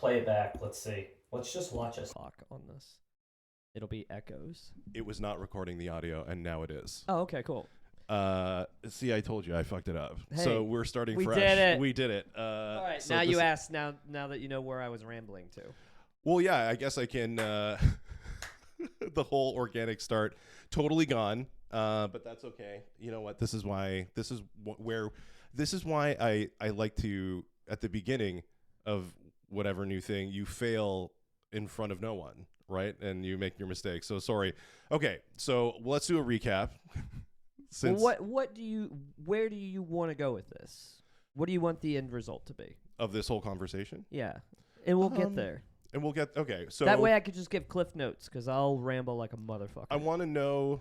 play it back. Let's see. Let's just watch us talk on this. It'll be echoes. It was not recording the audio, and now it is. Oh, okay, cool. See, I told you I fucked it up. Hey, so we're starting we fresh. did it. We did it. All right, so now you ask. Now that you know where I was rambling to. Well, yeah, I guess I can. The whole organic start totally gone, but that's okay. You know what? This is why I like to, at the beginning of whatever new thing, you fail in front of no one, right? And you make your mistakes. So sorry. Okay, so let's do a recap. Where do you want to go with this? What do you want the end result to be of this whole conversation? Yeah, and we'll get there. And we'll get okay. So that way I could just give cliff notes because I'll ramble like a motherfucker. I want to know.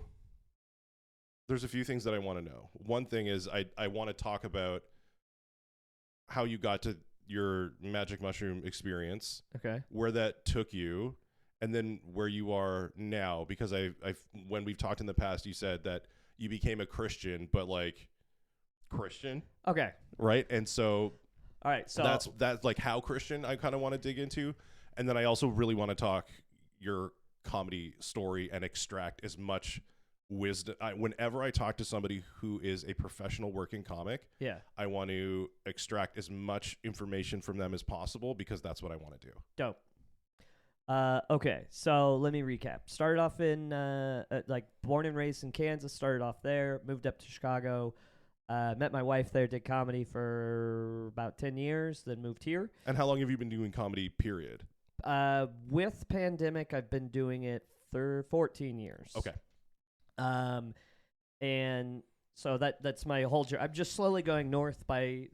There's a few things that I want to know. One thing is I want to talk about how you got to your magic mushroom experience. Okay. Where that took you, and then where you are now. Because I've when we've talked in the past, you said that you became a Christian, but like Christian. Okay. Right. And so. All right. So that's like how Christian I kind of want to dig into. And then I also really want to talk your comedy story and extract as much wisdom. Whenever I talk to somebody who is a professional working comic, I want to extract as much information from them as possible because that's what I want to do. Dope. Okay, so let me recap. Started off in like born and raised in Kansas. Started off there. Moved up to Chicago. Met my wife there. Did comedy for about 10 years. Then moved here. And how long have you been doing comedy? Period. With pandemic, I've been doing it for 14 years. Okay. And so that's my whole journey. I'm just slowly going north by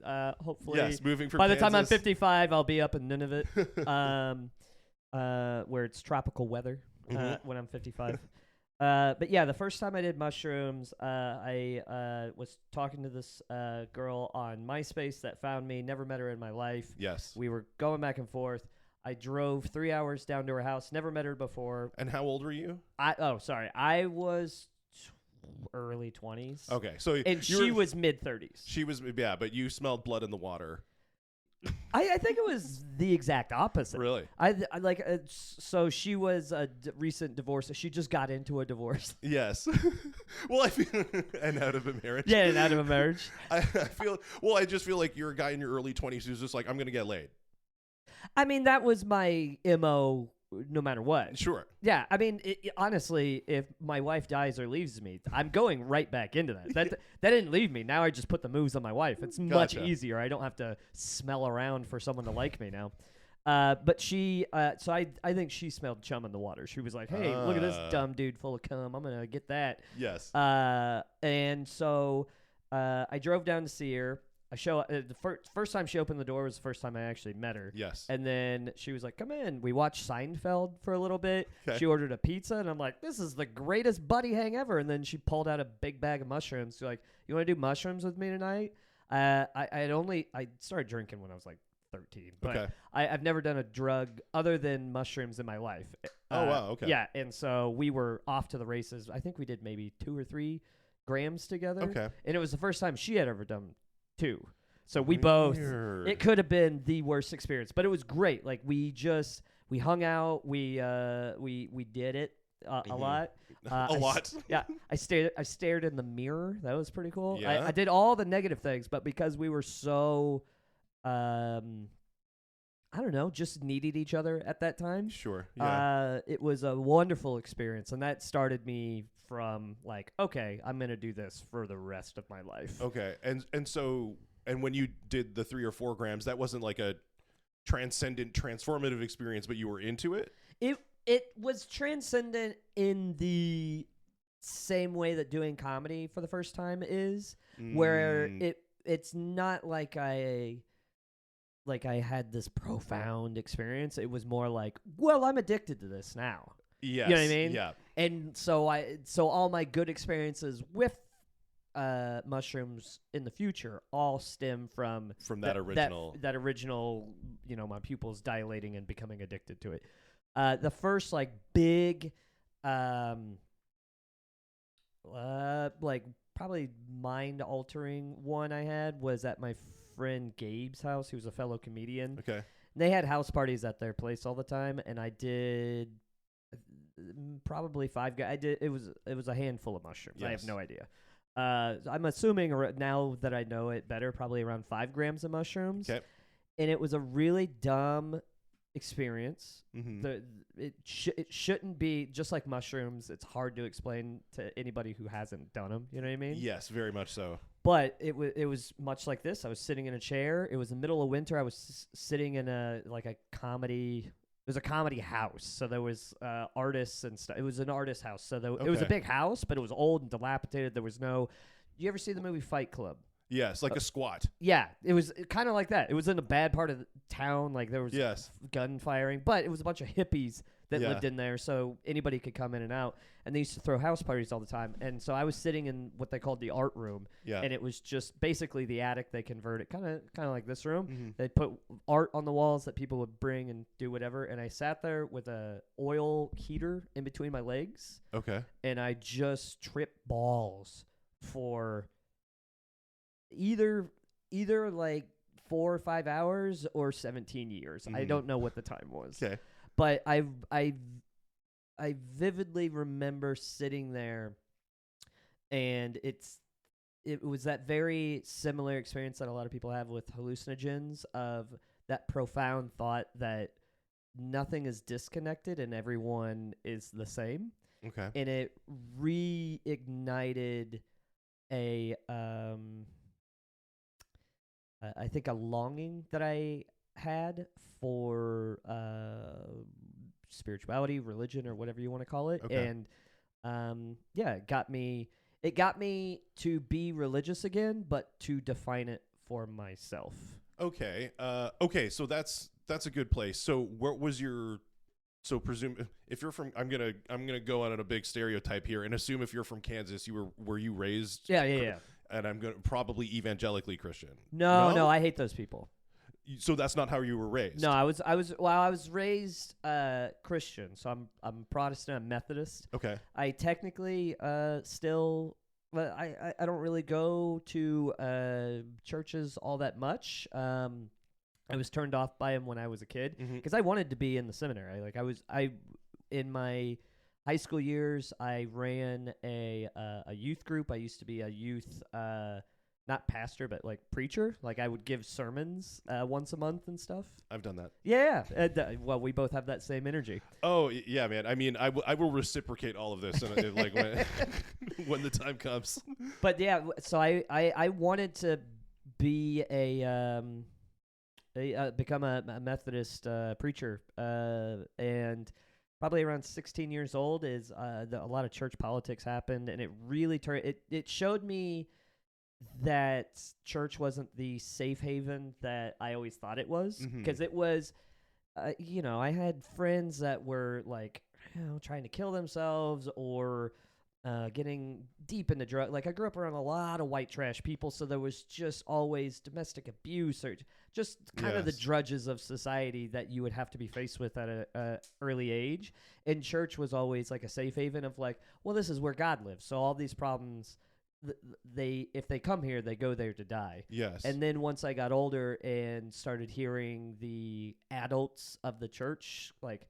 hopefully. Yes, moving from by the Kansas. time I'm 55, I'll be up in Nunavut, where it's tropical weather when I'm 55. But yeah, the first time I did mushrooms, I was talking to this girl on MySpace that found me. Never met her in my life. Yes. We were going back and forth. I drove 3 hours down to her house. Never met her before. And how old were you? I was early 20s. Okay, so and she was mid 30s. She was, yeah, but you smelled blood in the water. I think it was the exact opposite. Really? I like so she was a recent divorce. She just got into a divorce. Yes. Well, I feel and out of a marriage. Yeah, and out of a marriage. I just feel like you're a guy in your early 20s who's just like, I'm gonna get laid. I mean, that was my MO no matter what. Sure. Yeah, I mean, honestly, if my wife dies or leaves me, I'm going right back into that. That didn't leave me. Now I just put the moves on my wife. It's much easier. I don't have to smell around for someone to like me now. But she, so I think she smelled chum in the water. She was like, hey, look at this dumb dude full of cum. I'm going to get that. Yes. And so I drove down to see her. The first time she opened the door was the first time I actually met her. Yes. And then she was like, come in. We watched Seinfeld for a little bit. Okay. She ordered a pizza, and I'm like, this is the greatest buddy hang ever. And then she pulled out a big bag of mushrooms. She's like, you want to do mushrooms with me tonight? I started drinking when I was like 13. But okay. I've never done a drug other than mushrooms in my life. Oh, wow. Okay. Yeah, and so we were off to the races. I think we did maybe 2 or 3 grams together. Okay. And it was the first time she had ever done 2. So we both, it could have been the worst experience, but it was great. Like we hung out, we did it a lot. A lot. Yeah. I stared in the mirror. That was pretty cool. Yeah. I did all the negative things, but because we were so, I don't know, just needed each other at that time. Sure. Yeah. It was a wonderful experience, and that started me from like, okay, I'm going to do this for the rest of my life. Okay. And when you did the 3 or 4 grams, that wasn't like a transcendent, transformative experience, but you were into it? It was transcendent in the same way that doing comedy for the first time is, where it's not like I had this profound experience. It was more like, well, I'm addicted to this now. Yes. You know what I mean? Yeah. And so all my good experiences with mushrooms in the future all stem from that original that original, my pupils dilating and becoming addicted to it. The first like big like probably mind altering one I had was at my friend Gabe's house. He was a fellow comedian. Okay. They had house parties at their place all the time, and I did probably 5. I did. It was a handful of mushrooms. I have Yes. no idea. I'm assuming now that I know it better, probably around 5 grams of mushrooms. Okay. And it was a really dumb experience. Mm-hmm. It shouldn't be, just like mushrooms. It's hard to explain to anybody who hasn't done them. You know what I mean? Yes, very much so. But it was much like this. I was sitting in a chair. It was the middle of winter. I was sitting in a comedy. It was a comedy house, so there was artists and stuff. It was an artist house, so it was a Okay. big house, but it was old and dilapidated. There was no. You ever see the movie Fight Club? Yes, like a squat. Yeah, it was kind of like that. It was in a bad part of the town. Like there was Yes. gun firing, but it was a bunch of hippies that Yeah. lived in there, so anybody could come in and out. And they used to throw house parties all the time. And so I was sitting in what they called the art room, Yeah. and it was just basically the attic. They converted kind of like this room. Mm-hmm. They put art on the walls that people would bring and do whatever. And I sat there with a oil heater in between my legs, Okay. and I just tripped balls for either like 4 or 5 hours or 17 years. I Mhm. don't know what the time was. Okay. But I vividly remember sitting there, and it was that very similar experience that a lot of people have with hallucinogens, of that profound thought that nothing is disconnected and everyone is the same. Okay. And it reignited a I think a longing that I had for spirituality, religion, or whatever you want to call it. Okay. And yeah, it got me to be religious again, but to define it for myself. Okay. Okay. So that's a good place. So what was your? So presume if you're from, I'm gonna go on a big stereotype here and assume if you're from Kansas, were you raised? Yeah. And I'm gonna probably evangelically Christian. No, I hate those people. So that's not how you were raised. No, I was raised Christian, so I'm Protestant, I'm Methodist. Okay. I technically still, but I don't really go to churches all that much. I was turned off by him when I was a kid because I wanted to be in the seminary. Like I in my high school years, I ran a youth group. I used to be a youth not pastor, but like preacher. Like I would give sermons once a month and stuff. I've done that. Yeah. Well, we both have that same energy. Oh yeah, man. I mean, I will reciprocate all of this, and like when the time comes. But yeah, so I wanted to be become a Methodist preacher, and probably around 16 years old is a lot of church politics happened, and it really it showed me that church wasn't the safe haven that I always thought it was, because it was, I had friends that were like, trying to kill themselves or getting deep into drugs. Like I grew up around a lot of white trash people, so there was just always domestic abuse or just kind of the drudges of society that you would have to be faced with at a early age. And church was always like a safe haven of like, well, this is where God lives, so all these problems, if they come here, they go there to die. Yes. And then once I got older and started hearing the adults of the church, like,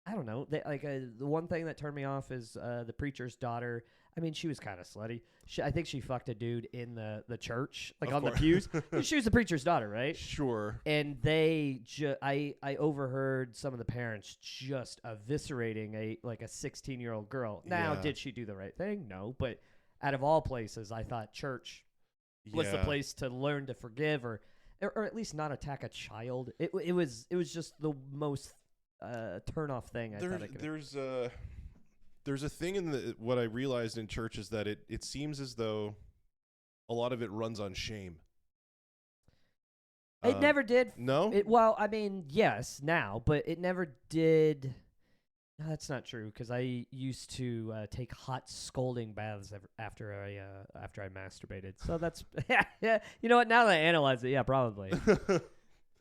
I don't know, the one thing that turned me off is the preacher's daughter. I mean, she was kind of slutty. I think she fucked a dude in the church, like on the pews. She was the preacher's daughter, right? Sure. And I overheard some of the parents just eviscerating a 16-year-old girl. Now, did she do the right thing? No, but out of all places, I thought church was the place to learn to forgive or at least not attack a child. It was just the most turn off thing. There's a thing in what I realized in church is that it seems as though a lot of it runs on shame. It never did. No? Well, I mean, yes, now, but it never did. No, that's not true, because I used to take hot scolding baths after I masturbated. So that's yeah. You know what? Now that I analyze it, yeah, probably.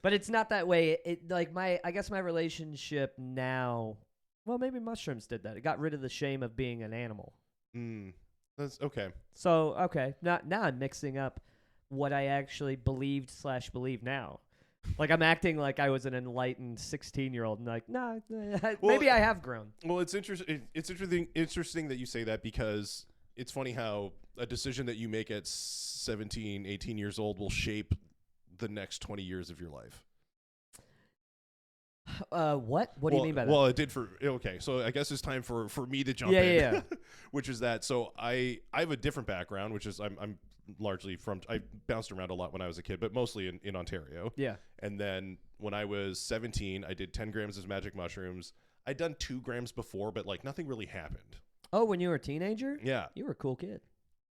But it's not that way. I guess my relationship now. Well, maybe mushrooms did that. It got rid of the shame of being an animal. That's okay. So now I'm mixing up what I actually believe now. Like I'm acting like I was an enlightened 16-year-old, and like, nah, maybe I have grown. Well, it's interesting. It's interesting that you say that, because it's funny how a decision that you make at 17, 18 years old will shape the next 20 years of your life. What? What do you mean by that? Well, it did for. Okay, so I guess it's time for me to jump in. Yeah. Which is that. So I have a different background, which is I'm largely from. I bounced around a lot when I was a kid, but mostly in Ontario. Yeah. And then when I was 17, I did 10 grams of magic mushrooms. I'd done 2 grams before, but like nothing really happened. Oh, when you were a teenager? Yeah. You were a cool kid.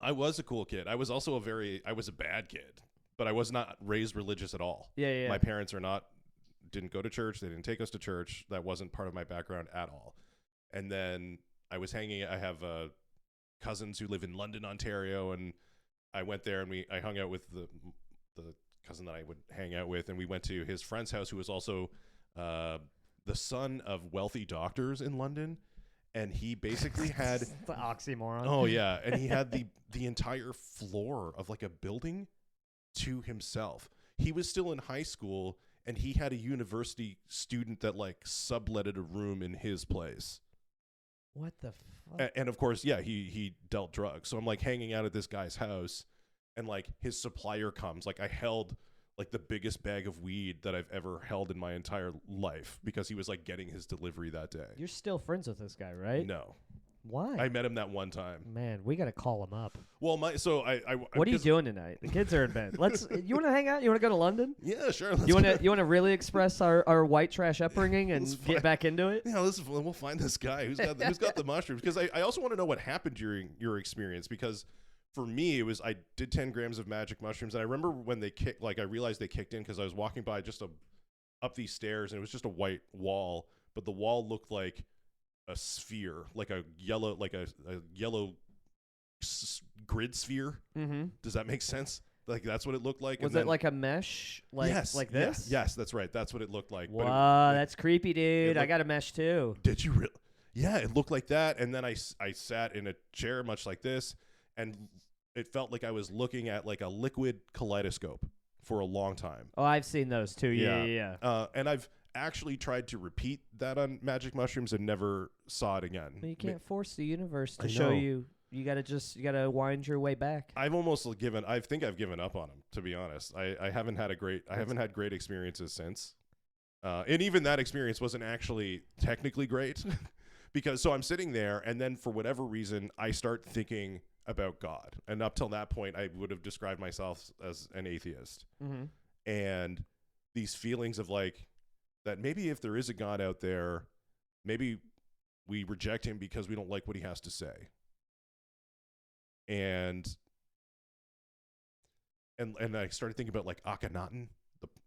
I was a cool kid. I was also I was a bad kid, but I was not raised religious at all. Yeah. My parents didn't go to church. They didn't take us to church. That wasn't part of my background at all. And then I have cousins who live in London, Ontario, and I went there and I hung out with the cousin that I would hang out with, and we went to his friend's house, who was also the son of wealthy doctors in London. And he basically had the oxymoron. Oh yeah, and he had the entire floor of like a building to himself. He was still in high school, and he had a university student that like subletted a room in his place. What the fuck? And of course, yeah, he dealt drugs. So I'm like hanging out at this guy's house, and like his supplier comes. Like I held like the biggest bag of weed that I've ever held in my entire life, because he was like getting his delivery that day. You're still friends with this guy, right? No. Why? I met him that one time. Man, we gotta call him up. Well, what are you doing tonight? The kids are in bed. You want to hang out? You want to go to London? Yeah, sure. You want to really express our white trash upbringing and get back into it? Yeah, we'll find this guy who's got the mushrooms, because I also want to know what happened during your experience, because for me it was I did 10 grams of magic mushrooms, and I remember when they kicked, like I realized they kicked in because I was walking by just up these stairs, and it was just a white wall, but the wall looked like a sphere, like a yellow grid sphere. Mm-hmm. Does that make sense? Like that's what it looked like. Was it like a mesh? Yes, like this? Yes, that's right. That's what it looked like. Wow, that's creepy, dude. I got a mesh too. Did you really? Yeah, it looked like that. And then I sat in a chair much like this, and it felt like I was looking at like a liquid kaleidoscope for a long time. Oh, I've seen those too. Yeah. And I've actually tried to repeat that on magic mushrooms and never saw it again. Well, you can't force the universe to show you. You gotta wind your way back. I've almost I think I've given up on them, to be honest. I haven't had great experiences since. And even that experience wasn't actually technically great because so I'm sitting there, and then for whatever reason I start thinking about God. And up till that point I would have described myself as an atheist. Mm-hmm. And these feelings of like that maybe if there is a God out there, maybe we reject him because we don't like what he has to say. And I started thinking about like Akhenaten,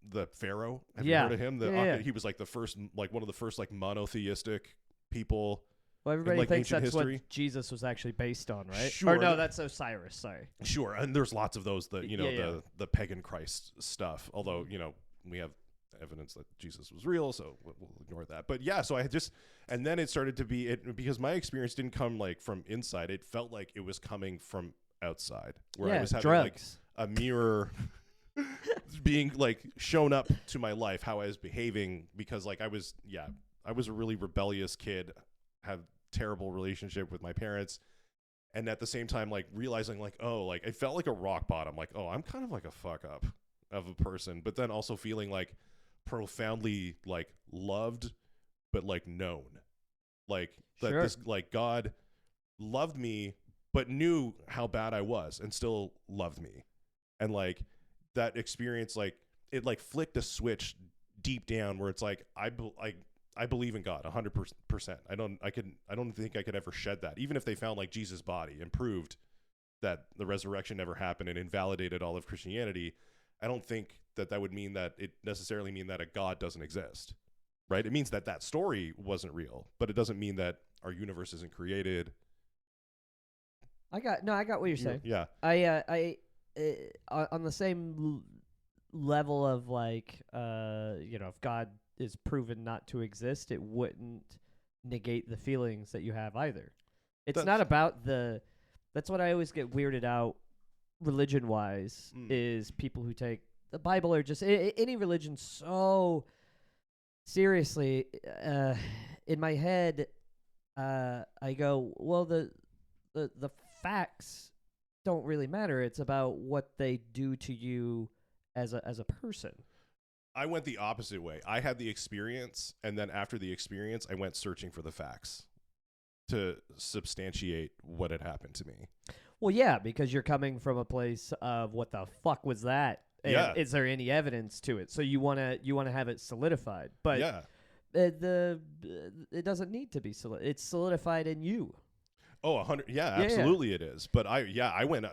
the pharaoh. Have you heard of him? He was like the first, like one of the first like monotheistic people. Well, everybody like thinks that's history. What Jesus was actually based on, right? Sure. Or no, that's Osiris. Sorry. Sure, and there's lots of those that the pagan Christ stuff. Although we have evidence that Jesus was real, so we'll ignore that. But yeah, so and then it started to be because my experience didn't come like from inside. It felt like it was coming from outside, where I was having drugs. Like a mirror being like shown up to my life, how I was behaving, because like I was a really rebellious kid, had terrible relationship with my parents, and at the same time like realizing like I felt like a rock bottom, like I'm kind of like a fuck up of a person, but then also feeling like profoundly like loved but like known, like that this like God loved me but knew how bad I was and still loved me. And like that experience, like it like flicked a switch deep down where it's like I believe in God 100%. I don't think I could ever shed that, even if they found like Jesus' body and proved that the resurrection never happened and invalidated all of Christianity. I don't think that would mean that it necessarily mean that a God doesn't exist, right? It means that story wasn't real, but it doesn't mean that our universe isn't created. I got what you're saying. Yeah. I on the same level of like, if God is proven not to exist, it wouldn't negate the feelings that you have either. It's not about that's what I always get weirded out religion-wise, is people who take the Bible or just any religion so seriously. In my head, I go, well, the facts don't really matter. It's about what they do to you as a person. I went the opposite way. I had the experience, and then after the experience, I went searching for the facts to substantiate what had happened to me. Well, yeah, because you're coming from a place of what the fuck was that? Yeah. Is there any evidence to it? So you wanna have it solidified, but Yeah. it doesn't need to be it's solidified in you. Oh, 100. Yeah, absolutely it is. But I went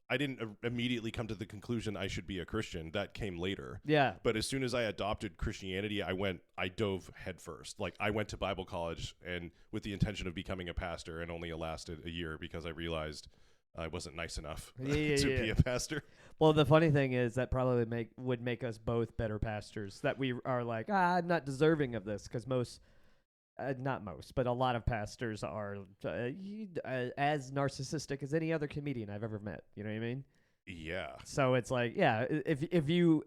I didn't immediately come to the conclusion I should be a Christian. That came later. Yeah. But as soon as I adopted Christianity, I dove headfirst. Like, I went to Bible college and with the intention of becoming a pastor, and only lasted a year because I realized I wasn't nice enough to be a pastor. Well, the funny thing is that probably would make us both better pastors. That we are like, I'm not deserving of this, because not most, but a lot of pastors are as narcissistic as any other comedian I've ever met. You know what I mean? Yeah. So it's like, yeah, if you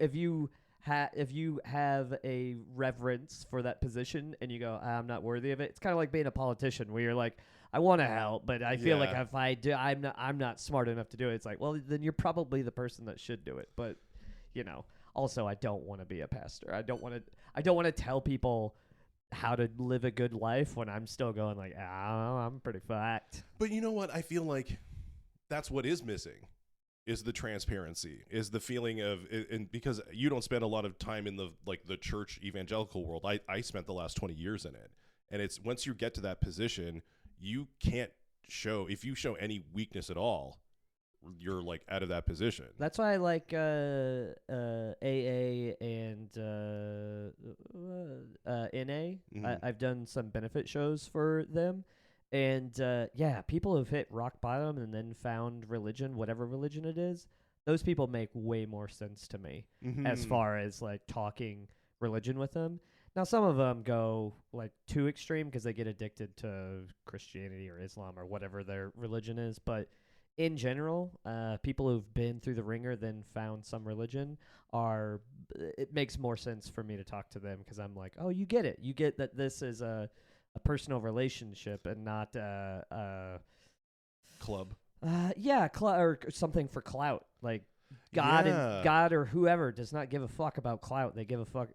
have a reverence for that position and you go, I'm not worthy of it. It's kind of like being a politician where you're like, I want to help, but I feel like if I do, I'm not smart enough to do it. It's like, well, then you're probably the person that should do it. But also I don't want to be a pastor. I don't want to tell people how to live a good life when I'm still going like, I'm pretty fucked. But you know what? I feel like that's what is missing, is the transparency, is the feeling of, and because you don't spend a lot of time in the church evangelical world. I spent the last 20 years in it. And it's, once you get to that position, you can't if you show any weakness at all, you're like out of that position. That's why I like AA and NA. Mm-hmm. I've done some benefit shows for them, and people who've hit rock bottom and then found religion, whatever religion it is. Those people make way more sense to me as far as like talking religion with them. Now, some of them go like too extreme because they get addicted to Christianity or Islam or whatever their religion is, but in general, people who've been through the ringer then found some religion it makes more sense for me to talk to them, because I'm like, oh, you get it. You get that this is a personal relationship and not a club. Or something for clout. Like God or whoever does not give a fuck about clout. They give a fuck.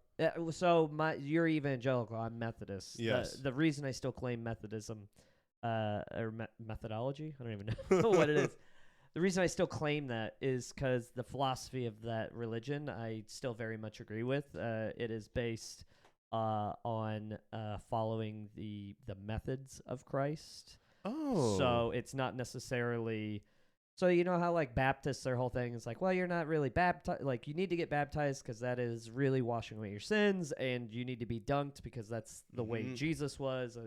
So you're evangelical. I'm Methodist. Yes. The reason I still claim Methodism. Or methodology. I don't even know what it is. The reason I still claim that is because the philosophy of that religion I still very much agree with. It is based on following the methods of Christ. Oh. So it's not necessarily... So you know how like Baptists, their whole thing is like, well, you're not really baptized. Like, you need to get baptized because that is really washing away your sins, and you need to be dunked because that's the way Jesus was.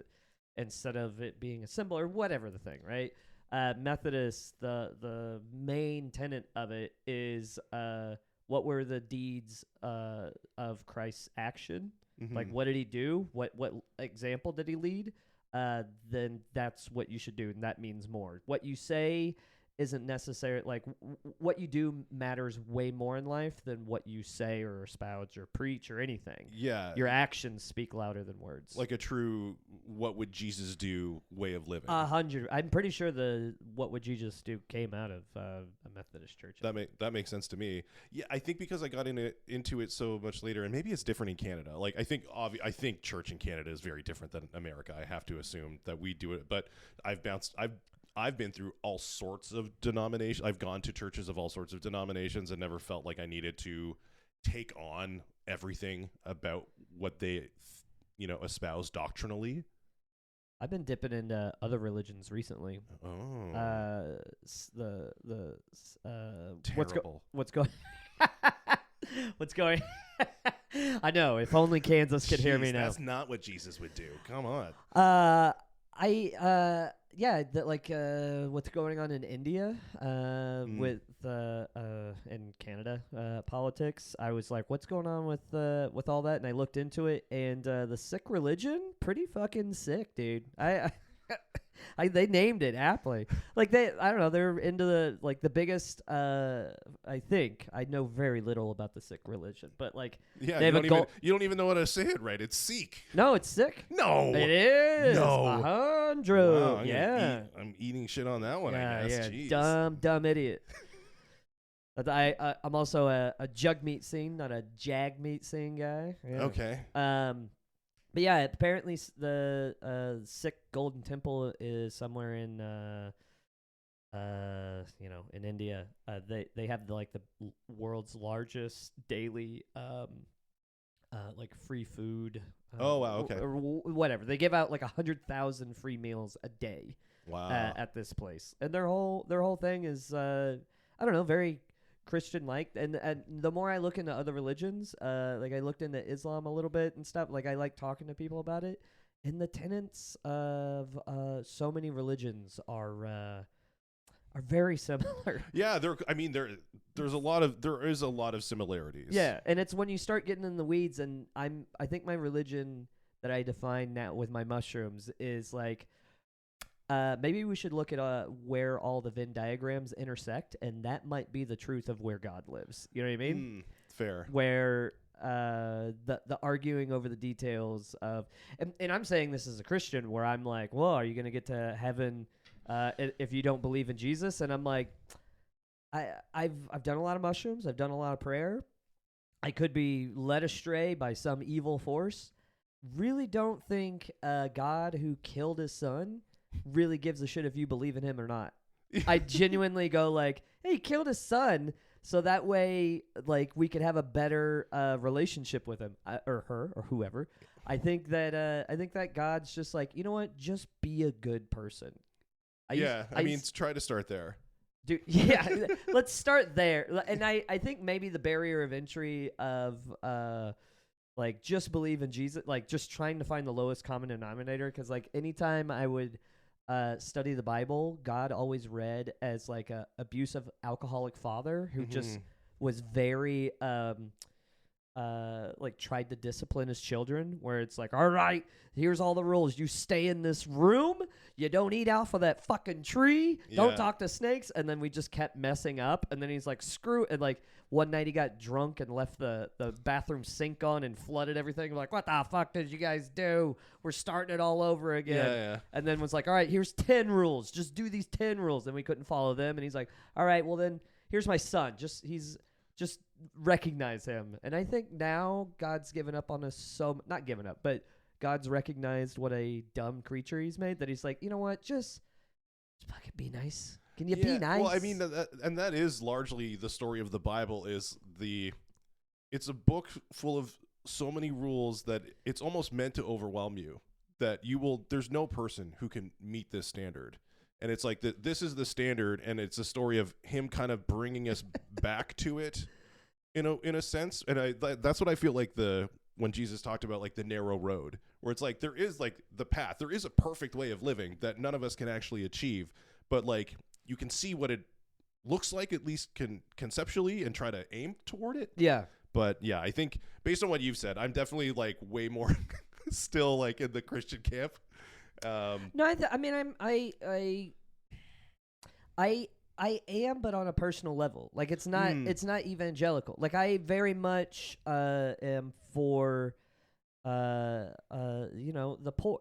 Instead of it being a symbol or whatever the thing, right? Methodist, the main tenet of it is what were the deeds of Christ's action? Like, what did he do? What example did he lead? Then that's what you should do, and that means more. What you say isn't necessary. Like, what you do matters way more in life than what you say or espouse or preach or anything. Yeah. Your actions speak louder than words. Like a true what would Jesus do way of living. 100. I'm pretty sure the what would Jesus do came out of a Methodist church. That makes sense to me. Yeah, I think because I got into it so much later, and maybe it's different in Canada. Like, I think church in Canada is very different than America. I have to assume that we do it, but I've been through all sorts of denominations. I've gone to churches of all sorts of denominations and never felt like I needed to take on everything about what they, espouse doctrinally. I've been dipping into other religions recently. Oh. Terrible. What's going? I know. If only Kansas could hear me now. That's not what Jesus would do. Come on. What's going on in India with in Canada politics. I was like, what's going on with all that? And I looked into it, and the Sikh religion, pretty fucking sick, dude. They named it aptly. Like I don't know, they're into the biggest. I think I know very little about the Sikh religion, but like Yeah, they have you don't even know how to say it right. It's Sikh. No, it's Sikh. No, it is. No, 100. Wow, I'm eating shit on that one. Yeah, I guess. Jeez. Dumb idiot. But I'm also a jug meat scene, not a jag meat scene guy. Yeah. Okay. But yeah, apparently the Sikh Golden Temple is somewhere in in India. They have the world's largest daily free food. Oh wow, okay. Or whatever. They give out 100,000 free meals a day. Wow. At this place, and their whole thing is I don't know, very Christian-like, and the more I look into other religions, I looked into Islam a little bit and stuff. Like I like talking to people about it, and the tenets of so many religions are very similar. Yeah, there is a lot of similarities. Yeah, and it's when you start getting in the weeds, and I think my religion that I define now with my mushrooms is like. Maybe we should look at where all the Venn diagrams intersect, and that might be the truth of where God lives. You know what I mean? Fair. Where the arguing over the details of, and I'm saying this as a Christian, where I'm like, well, are you going to get to heaven if you don't believe in Jesus? And I'm like, I've done a lot of mushrooms. I've done a lot of prayer. I could be led astray by some evil force. Really don't think God who killed his son really gives a shit if you believe in him or not. I genuinely go like, hey, he killed his son, so that way we could have a better relationship with him or her or whoever. I think that God's just like, you know what, just be a good person. Try to start there. Dude, yeah, let's start there. And I think maybe the barrier of entry of just believe in Jesus, just trying to find the lowest common denominator, because anytime I would study the Bible, God always read as a abusive alcoholic father who just was very tried to discipline his children, where it's like, all right, here's all the rules. You stay in this room. You don't eat off of that fucking tree. Yeah. Don't talk to snakes. And then we just kept messing up. And then he's like, screw. And one night he got drunk and left the bathroom sink on and flooded everything. Like, what the fuck did you guys do? We're starting it all over again. Yeah. And then was like, all right, here's 10 rules. Just do these 10 rules. And we couldn't follow them. And he's like, all right, well then here's my son. Just recognize him. And I think now God's given up on us not given up, but God's recognized what a dumb creature he's made, that he's like, you know what, just fucking be nice. Can you be nice? Well, I mean, that is largely the story of the Bible. It's a book full of so many rules that it's almost meant to overwhelm you. That there's no person who can meet this standard. And it's like this is the standard, and it's a story of him kind of bringing us back to it, in a sense. And that's what I feel like when Jesus talked about the narrow road, where it's like there is the path, there is a perfect way of living that none of us can actually achieve, but you can see what it looks like, at least conceptually, and try to aim toward it. Yeah. But yeah, I think based on what you've said, I'm definitely way more still in the Christian camp. No, I am, but on a personal level. It's not evangelical. I very much am for the poor.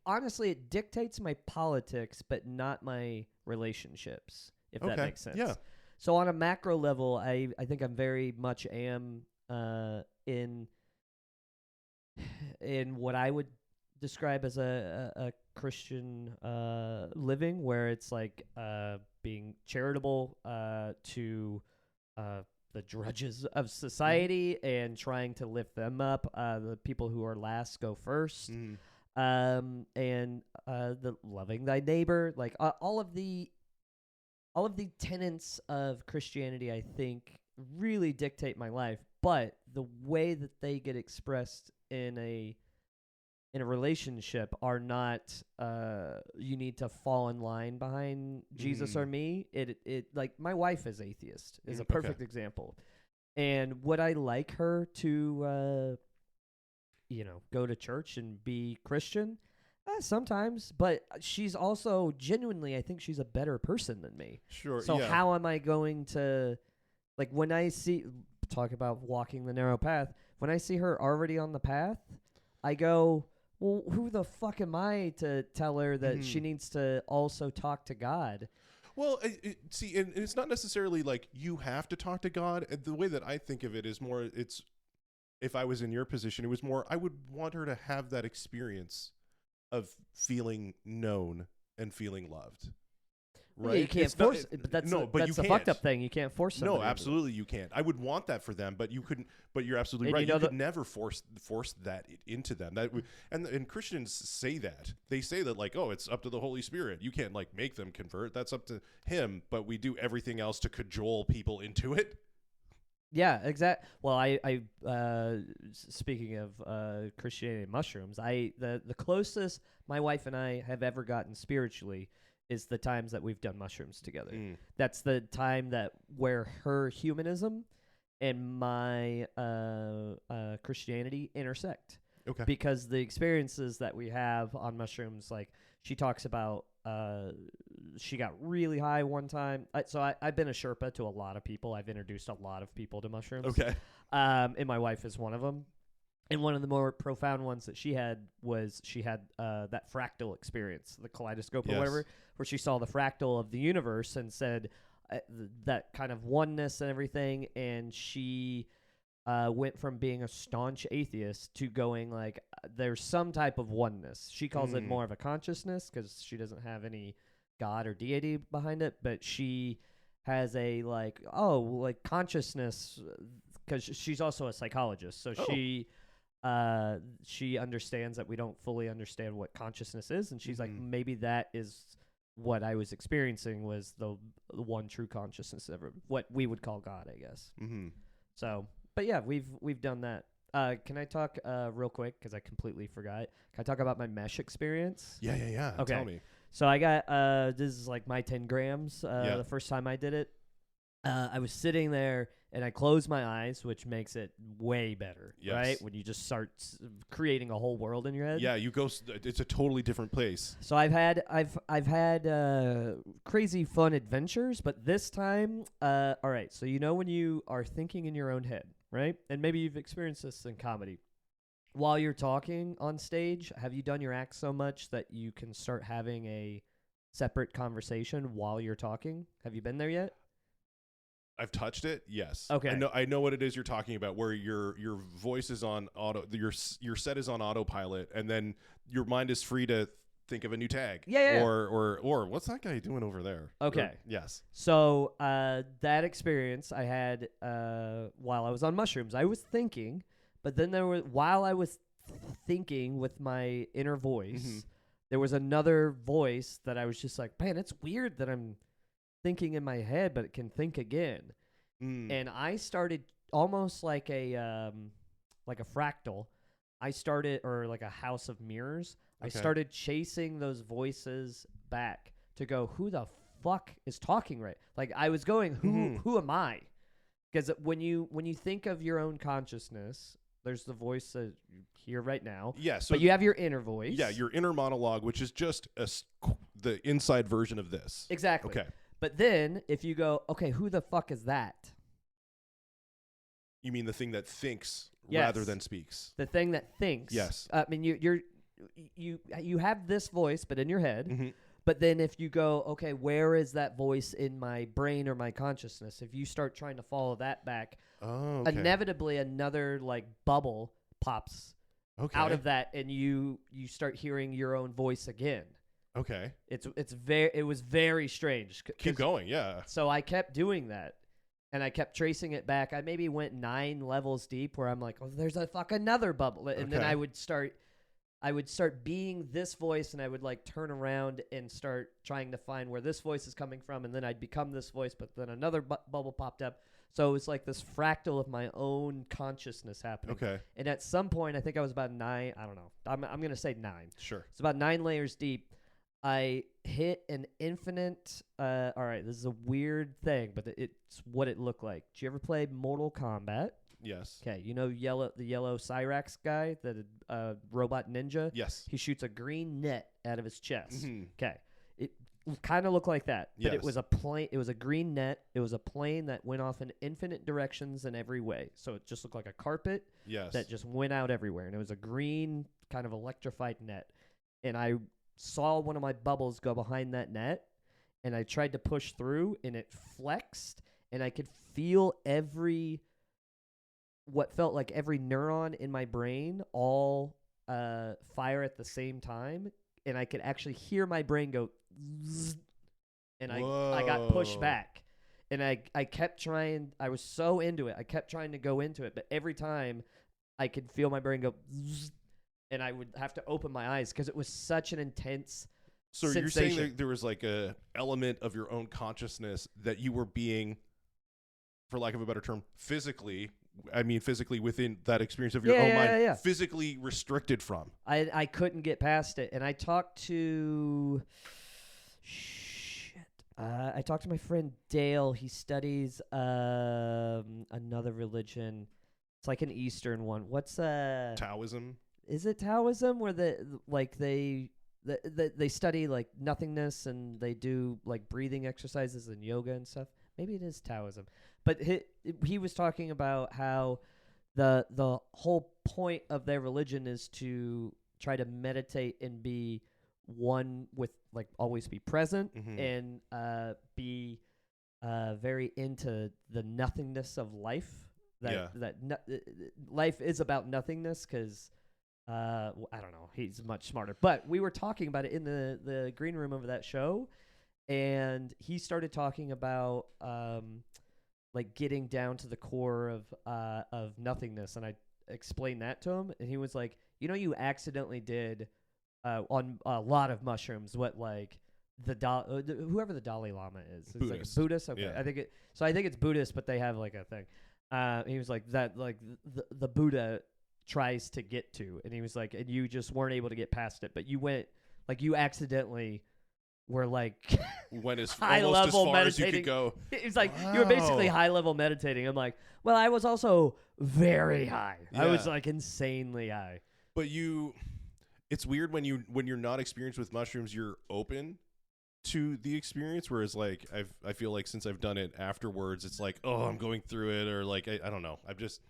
Honestly, it dictates my politics, but not my relationships, if that makes sense. Yeah. So on a macro level, I think I'm very much in what I would describe as a Christian living, where it's being charitable to the drudges of society and trying to lift them up. The people who are last go first. And the loving thy neighbor, all of the tenets of Christianity, I think, really dictate my life. But the way that they get expressed in a relationship are not you need to fall in line behind Jesus or me. It my wife is atheist, is a perfect example. And would I like her to go to church and be Christian? Sometimes, but she's also genuinely, I think she's a better person than me. Sure. So yeah. how am I going to, like, when I talk about walking the narrow path, when I see her already on the path, I go, well, who the fuck am I to tell her that she needs to also talk to God? Well, see, and it's not necessarily like you have to talk to God. The way that I think of it is more, it's, if I was in your position, it was more, I would want her to have that experience of feeling known and feeling loved. Right? Yeah, you can't force it, but that's the fucked up thing. You can't force somebody. No, absolutely you can't. I would want that for them, but you couldn't. But you're absolutely right. You could never force that into them. And Christians say that. They say that, like, oh, it's up to the Holy Spirit. You can't, like, make them convert. That's up to Him. But we do everything else to cajole people into it. Yeah, exactly. Well, I speaking of Christianity and mushrooms, the closest my wife and I have ever gotten spiritually is the times that we've done mushrooms together. That's the time where her humanism and my Christianity intersect. Okay. Because the experiences that we have on mushrooms, like she talks about, she got really high one time. I've been a Sherpa to a lot of people. I've introduced a lot of people to mushrooms. Okay. And my wife is one of them. And one of the more profound ones that she had was that fractal experience, the kaleidoscope or whatever, where she saw the fractal of the universe and said that kind of oneness and everything. And she went from being a staunch atheist to going like, there's some type of oneness. She calls it more of a consciousness because she doesn't have any God or deity behind it, but she has a like consciousness because she's also a psychologist. So she understands that we don't fully understand what consciousness is, and she's like, maybe that is what I was experiencing was the one true consciousness ever, what we would call God, I guess. So, but yeah, we've done that. Can I talk real quick because I completely forgot? Can I talk about my mesh experience? Yeah. Okay. Tell me. So I got this is like my 10 grams. The first time I did it, I was sitting there and I closed my eyes, which makes it way better, right? When you just start creating a whole world in your head. Yeah, you go. It's a totally different place. So I've had crazy fun adventures, but this time, all right. So you know when you are thinking in your own head, right? And maybe you've experienced this in comedy. While you're talking on stage, have you done your act so much that you can start having a separate conversation while you're talking? Have you been there yet? I've touched it. Yes. Okay. I know what it is you're talking about, where your voice is on auto, your set is on autopilot, and then your mind is free to think of a new tag. Yeah. Or what's that guy doing over there? Okay. Yes. So that experience I had while I was on mushrooms, I was thinking, but then while I was thinking with my inner voice, there was another voice that I was just like, man, it's weird that I'm thinking in my head, but it can think again. And I started almost like a fractal. I started, or like a house of mirrors. Okay. I started chasing those voices back to go, who the fuck is talking right? Like I was going, who am I? Because when you think of your own consciousness, there's the voice that you hear right now. Yeah. So but you have your inner voice. Yeah, your inner monologue, which is just the inside version of this. Exactly. Okay. But then if you go, okay, who the fuck is that? You mean the thing that thinks rather than speaks? The thing that thinks. Yes. I mean, you have this voice, but in your head. But then if you go, okay, where is that voice in my brain or my consciousness? If you start trying to follow that back, inevitably another like bubble pops out of that, and you start hearing your own voice again. Okay. It was very strange. Keep going, yeah. So I kept doing that, and I kept tracing it back. I maybe went 9 levels deep, where I'm like, oh, there's a fuck another bubble, and then I would start being this voice, and I would like turn around and start trying to find where this voice is coming from, and then I'd become this voice, but then another bubble popped up. So it was like this fractal of my own consciousness happening. Okay. And at some point, I think I was about 9. I don't know. I'm going to say 9. Sure. It's about 9 layers deep. I hit an infinite. All right, this is a weird thing, but it's what it looked like. Did you ever play Mortal Kombat? Yes. Okay, you know the yellow Cyrax guy, the robot ninja? Yes. He shoots a green net out of his chest. Mhm. Okay. It kind of looked like that, but Yes. it was a plane. It was a green net. It was a plane that went off in infinite directions in every way. So it just looked like a carpet Yes. that just went out everywhere, and it was a green kind of electrified net. And I saw one of my bubbles go behind that net, and I tried to push through, and it flexed, and I could feel what felt like every neuron in my brain all fire at the same time, and I could actually hear my brain go zzz, and I got pushed back, and I kept trying. I was so into it. I kept trying to go into it, but every time I could feel my brain go zzz, and I would have to open my eyes because it was such an intense So you're sensation. saying there was like a element of your own consciousness that you were being, for lack of a better term, physically within that experience of your own mind, physically restricted from. I couldn't get past it, and I talked to I talked to my friend Dale. He studies another religion. It's like an Eastern one. What's Taoism? Is it Taoism where they study like nothingness and they do like breathing exercises and yoga and stuff? Maybe it is Taoism. But he was talking about how the whole point of their religion is to try to meditate and be one with, like, always be present and be very into the nothingness of life. Life is about nothingness because I don't know. He's much smarter. But we were talking about it in the green room of that show, and he started talking about like getting down to the core of nothingness, and I explained that to him, and he was like, you accidentally did on a lot of mushrooms what like whoever the Dalai Lama is. It's like Buddhist. Okay, yeah. I think it's Buddhist, but they have like a thing. He was like that, like the Buddha tries to get to, and he was like, and you just weren't able to get past it, but you went, like, you accidentally were like went as high almost level as far meditating. as you could go. It was like you were basically high level meditating. I'm like, well, I was also very high. I was like insanely high. But it's weird when you're not experienced with mushrooms, you're open to the experience, whereas like I feel like since I've done it afterwards, it's like, oh, I'm going through it, or like I don't know, I'm just.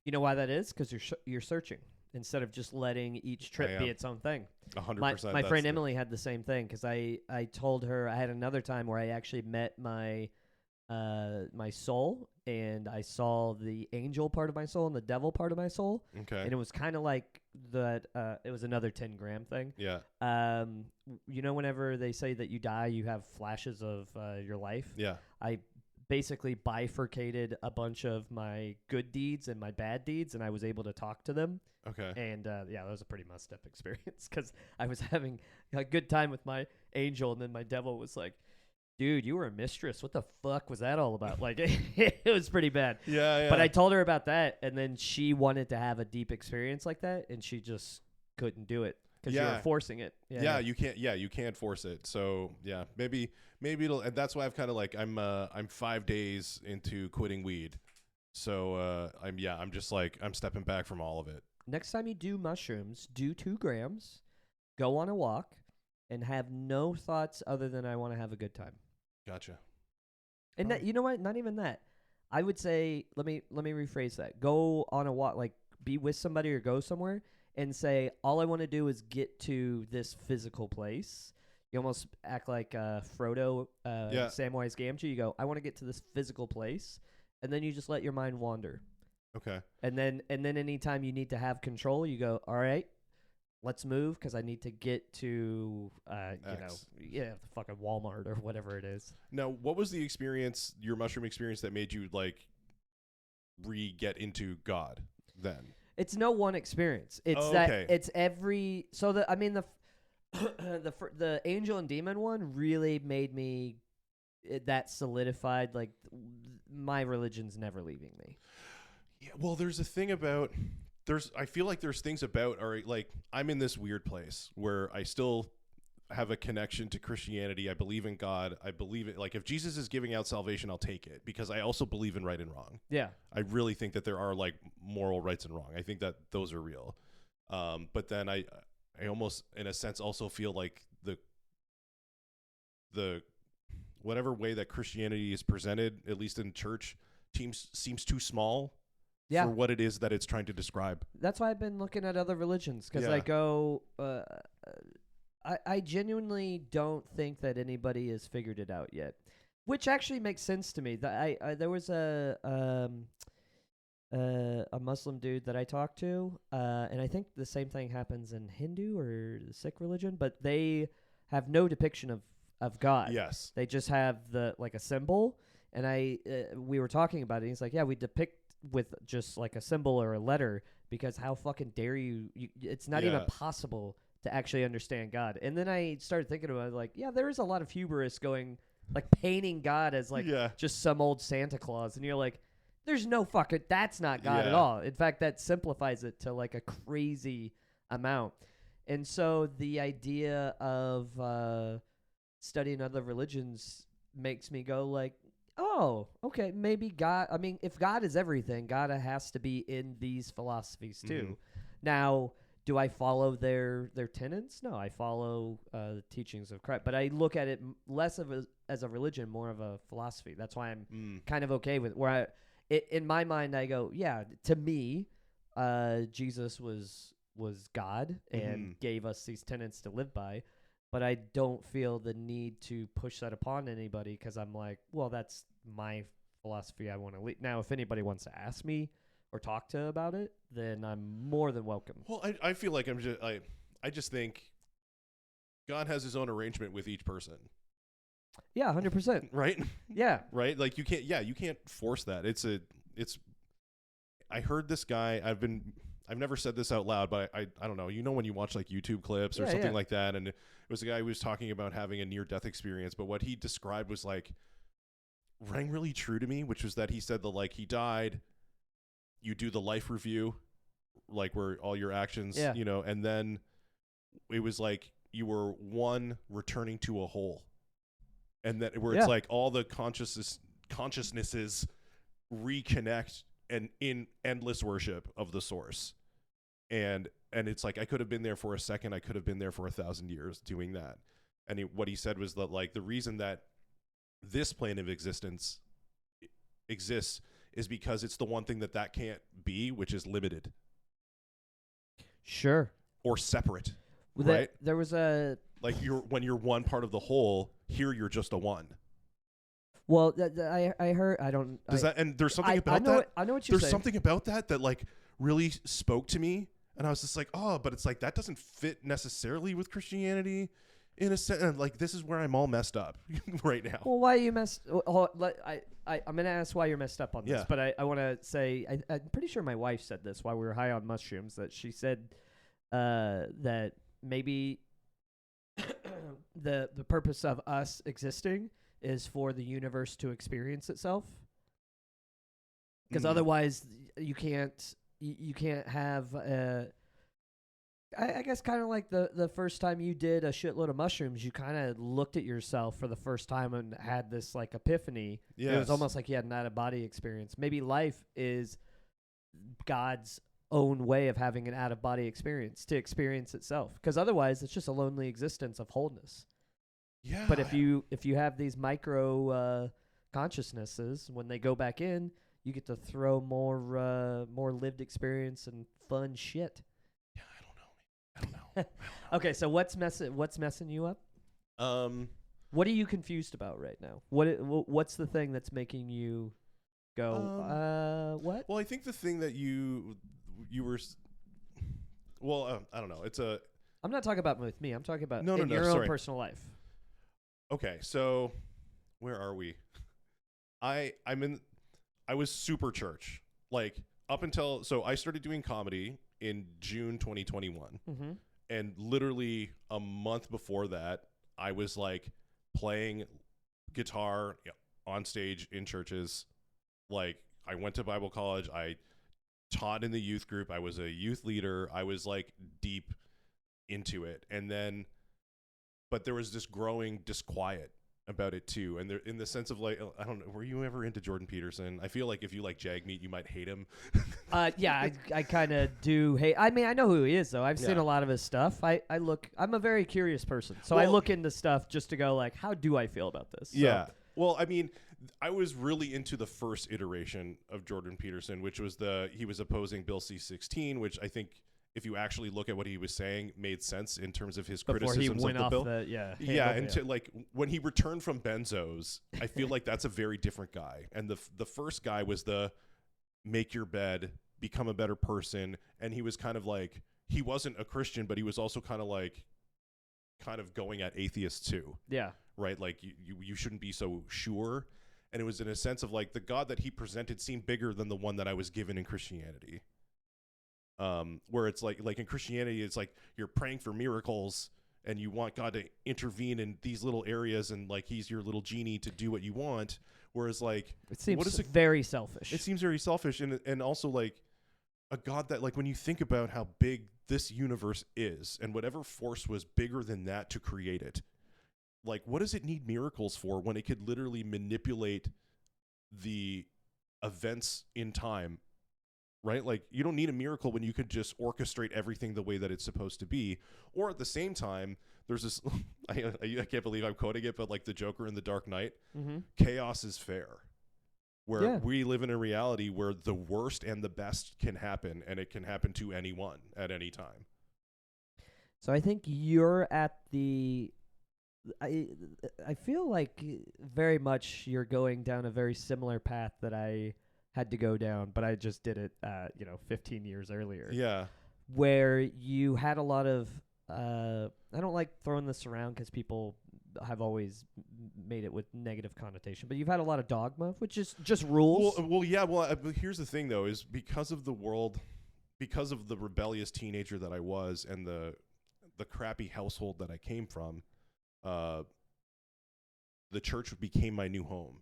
You know why that is? Because you're searching instead of just letting each trip be its own thing. 100%. My friend Emily had the same thing, because I told her I had another time where I actually met my soul, and I saw the angel part of my soul and the devil part of my soul. Okay. And it was kind of like that. It was another 10-gram thing. Yeah. Whenever they say that you die, you have flashes of your life. Yeah. I basically bifurcated a bunch of my good deeds and my bad deeds, and I was able to talk to them. Okay. And that was a pretty messed up experience, because I was having a good time with my angel, and then my devil was like, dude, you were a mistress. What the fuck was that all about? Like, it was pretty bad. Yeah. But I told her about that, and then she wanted to have a deep experience like that, and she just couldn't do it because you were forcing it. Yeah, you can't. Yeah, you can't force it. So yeah, maybe it'll. And that's why I've kind of like I'm 5 days into quitting weed, so I'm just like I'm stepping back from all of it. Next time you do mushrooms, do 2 grams, go on a walk, and have no thoughts other than I want to have a good time. Gotcha. And that, you know what? Not even that. I would say, let me rephrase that. Go on a walk, like be with somebody or go somewhere and say, all I want to do is get to this physical place. You almost act like Frodo, Samwise Gamgee. You go, I want to get to this physical place, and then you just let your mind wander. Okay. And then anytime you need to have control, you go, all right, let's move, because I need to get to, the fucking Walmart or whatever it is. Now, what was the experience, your mushroom experience, that made you like get into God then? It's no one experience. It's it's every. So the angel and demon one really made me. That solidified, like, my religion's never leaving me. Yeah, well, there's a thing about. I feel like there's things about, all right, like I'm in this weird place where I still have a connection to Christianity. I believe in God. I believe it. Like, if Jesus is giving out salvation, I'll take it, because I also believe in right and wrong. Yeah. I really think that there are like moral rights and wrong. I think that those are real. But then I almost, in a sense, also feel like the whatever way that Christianity is presented, at least in church, seems too small for what it is that it's trying to describe. That's why I've been looking at other religions, because I go, I genuinely don't think that anybody has figured it out yet, which actually makes sense to me. There was a Muslim dude that I talked to, and I think the same thing happens in Hindu or the Sikh religion, but they have no depiction of God. Yes. They just have like a symbol, and we were talking about it. He's like, yeah, we depict with just like a symbol or a letter, because how fucking dare you it's not even possible to actually understand God. And then I started thinking about it, like, yeah, there is a lot of hubris going, like painting God as like just some old Santa Claus, and you're like, there's no fucking, that's not God at all. In fact, that simplifies it to like a crazy amount. And so the idea of studying other religions makes me go like, oh, okay, maybe God, I mean, if God is everything, God has to be in these philosophies too. Mm-hmm. Now, do I follow their tenets? No, I follow the teachings of Christ. But I look at it less as a religion, more of a philosophy. That's why I'm kind of okay with it. In my mind, I go, yeah, to me, Jesus was God and gave us these tenets to live by. But I don't feel the need to push that upon anybody, because I'm like, well, that's my philosophy I want to lead. Now, if anybody wants to ask me or talk to about it, then I'm more than welcome. Well, I feel like I just think God has his own arrangement with each person. Yeah, 100%. Right? Yeah. Right? Like you can't force that. I heard this guy, I've never said this out loud, but I don't know. You know when you watch like YouTube clips or something like that, and it was a guy who was talking about having a near-death experience, but what he described was like, rang really true to me, which was that he said that like he died, you do the life review, like where all your actions, you know, and then it was like you were one returning to a whole, and that where it's like all the consciousnesses reconnect and in endless worship of the source. And it's like, I could have been there for a second. I could have been there for 1,000 years doing that. And what he said was that like the reason that this plane of existence exists is because it's the one thing that can't be, which is limited. Sure. Or separate. Right? There was a... Like when you're one part of the whole, here you're just a one. Well, I heard, I don't... And there's something about that. I know what you're saying. There's something about that like really spoke to me. And I was just like, oh, but it's like, that doesn't fit necessarily with Christianity in a sense. And like, this is where I'm all messed up right now. Well, why are you messed? I'm going to ask why you're messed up on this, but I want to say, I'm pretty sure my wife said this while we were high on mushrooms, that she said that maybe the purpose of us existing is for the universe to experience itself. Because otherwise you can't have I guess kind of like the first time you did a shitload of mushrooms, you kind of looked at yourself for the first time and had this like epiphany. Yes. It was almost like you had an out-of-body experience. Maybe life is God's own way of having an out-of-body experience to experience itself. Because otherwise it's just a lonely existence of wholeness. Yeah. But if you have these micro consciousnesses, when they go back in, you get to throw more lived experience and fun shit. Yeah, I don't know. Okay, so what's messing you up? What are you confused about right now? What's the thing that's making you go, what? Well, I think the thing that you were, I don't know. I'm not talking about with me. I'm talking about in your own personal life. Okay, so where are we? I was super church, like up until, so I started doing comedy in June 2021. Mm-hmm. And literally a month before that, I was like playing guitar on stage in churches. Like I went to Bible college. I taught in the youth group. I was a youth leader. I was like deep into it. And then but there was this growing disquiet about it too, and there, in the sense of like, I don't know, were you ever into Jordan Peterson? I feel like if you like Jagmeet, you might hate him. Yeah, I kind of do hate. I mean, I know who he is though. I've seen Yeah. a lot of his stuff. I'm a very curious person, so I Well- look into stuff just to go like, how do I feel about this? So, Yeah. Well, I mean, I was really into the first iteration of Jordan Peterson, which was he was opposing Bill C-16, which I think, if you actually look at what he was saying, made sense in terms of his before he criticisms went of the off bill. the Yeah, handle, and to like when he returned from benzos, I feel like that's a very different guy. And the first guy was the make your bed, become a better person, and he was kind of like, he wasn't a Christian, but he was also kind of going at atheists too, yeah. right? Like you shouldn't be so sure. And it was in a sense of like the God that he presented seemed bigger than the one that I was given in Christianity. Where it's like in Christianity, it's like you're praying for miracles and you want God to intervene in these little areas, and like he's your little genie to do what you want. Whereas like It seems what is it? very selfish. It seems very selfish, and also like a God that, like, when you think about how big this universe is and whatever force was bigger than that to create it, like what does it need miracles for when it could literally manipulate the events in time? Right? Like, you don't need a miracle when you could just orchestrate everything the way that it's supposed to be. Or at the same time, there's this, I can't believe I'm quoting it, but like the Joker in The Dark Knight, chaos is fair. Where we live in a reality where the worst and the best can happen, and it can happen to anyone at any time. So I think you're at the... I feel like very much you're going down a very similar path that I had to go down, but I just did it 15 years earlier. Yeah. Where you had a lot of I don't like throwing this around because people have always made it with negative connotation, but you've had a lot of dogma, which is just rules. But here's the thing though, is because of the rebellious teenager that I was, and the crappy household that I came from, the church became my new home.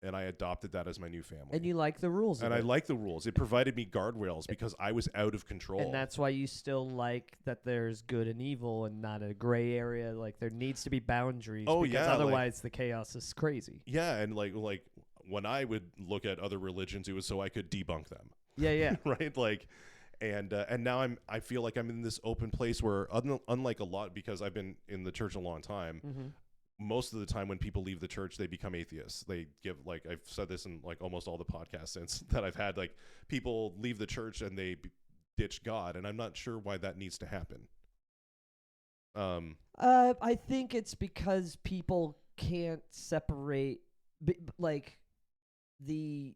And I adopted that as my new family. And you like the rules. And I like the rules. It provided me guardrails because I was out of control. And that's why you still like that there's good and evil and not a gray area. Like, there needs to be boundaries. Oh, because otherwise the chaos is crazy. Yeah, and like when I would look at other religions, it was so I could debunk them. Yeah. Right? Like, and now I feel like I'm in this open place where, unlike a lot, because I've been in the church a long time, most of the time when people leave the church, they become atheists. They give, like, I've said this in like almost all the podcasts since that I've had, like, people leave the church and they ditch God, and I'm not sure why that needs to happen. I think it's because people can't separate like the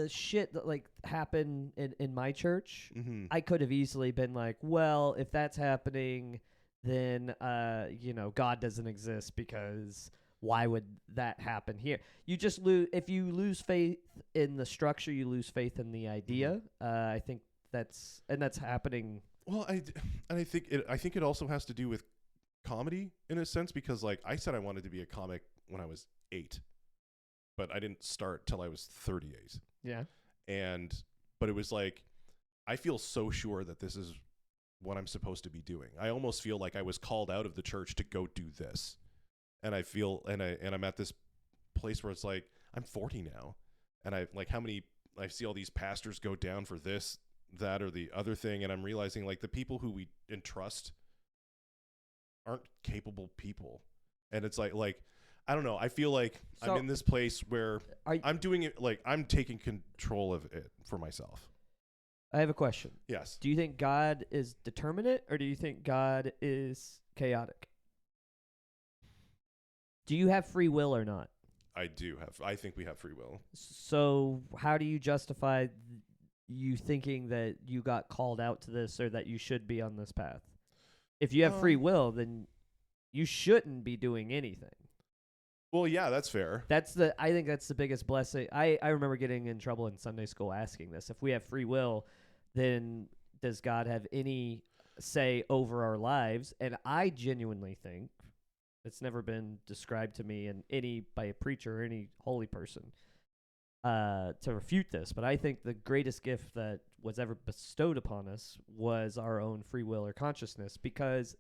shit that like happened in my church. I could have easily been like, well, if that's happening, then God doesn't exist, because why would that happen here? You just lose if you lose faith in the structure, you lose faith in the idea. I think that's happening. Well, I think it also has to do with comedy in a sense, because like I said I wanted to be a comic when I was 8, but I didn't start till I was 38. Yeah. But it was like, I feel so sure that this is what I'm supposed to be doing. I almost feel like I was called out of the church to go do this. And I feel, and I'm at this place where it's like, I'm 40 now. And I see all these pastors go down for this, that, or the other thing. And I'm realizing, like, the people who we entrust aren't capable people. And it's like, I don't know. I feel like I'm in this place where I'm doing it, like, I'm taking control of it for myself. I have a question. Yes. Do you think God is determinate, or do you think God is chaotic? Do you have free will or not? I think we have free will. So how do you justify you thinking that you got called out to this, or that you should be on this path? If you have free will, then you shouldn't be doing anything. Well, yeah, that's fair. I think that's the biggest blessing. I remember getting in trouble in Sunday school asking this. If we have free will, then does God have any say over our lives? And I genuinely think, it's never been described to me by a preacher or any holy person to refute this, but I think the greatest gift that was ever bestowed upon us was our own free will or consciousness, because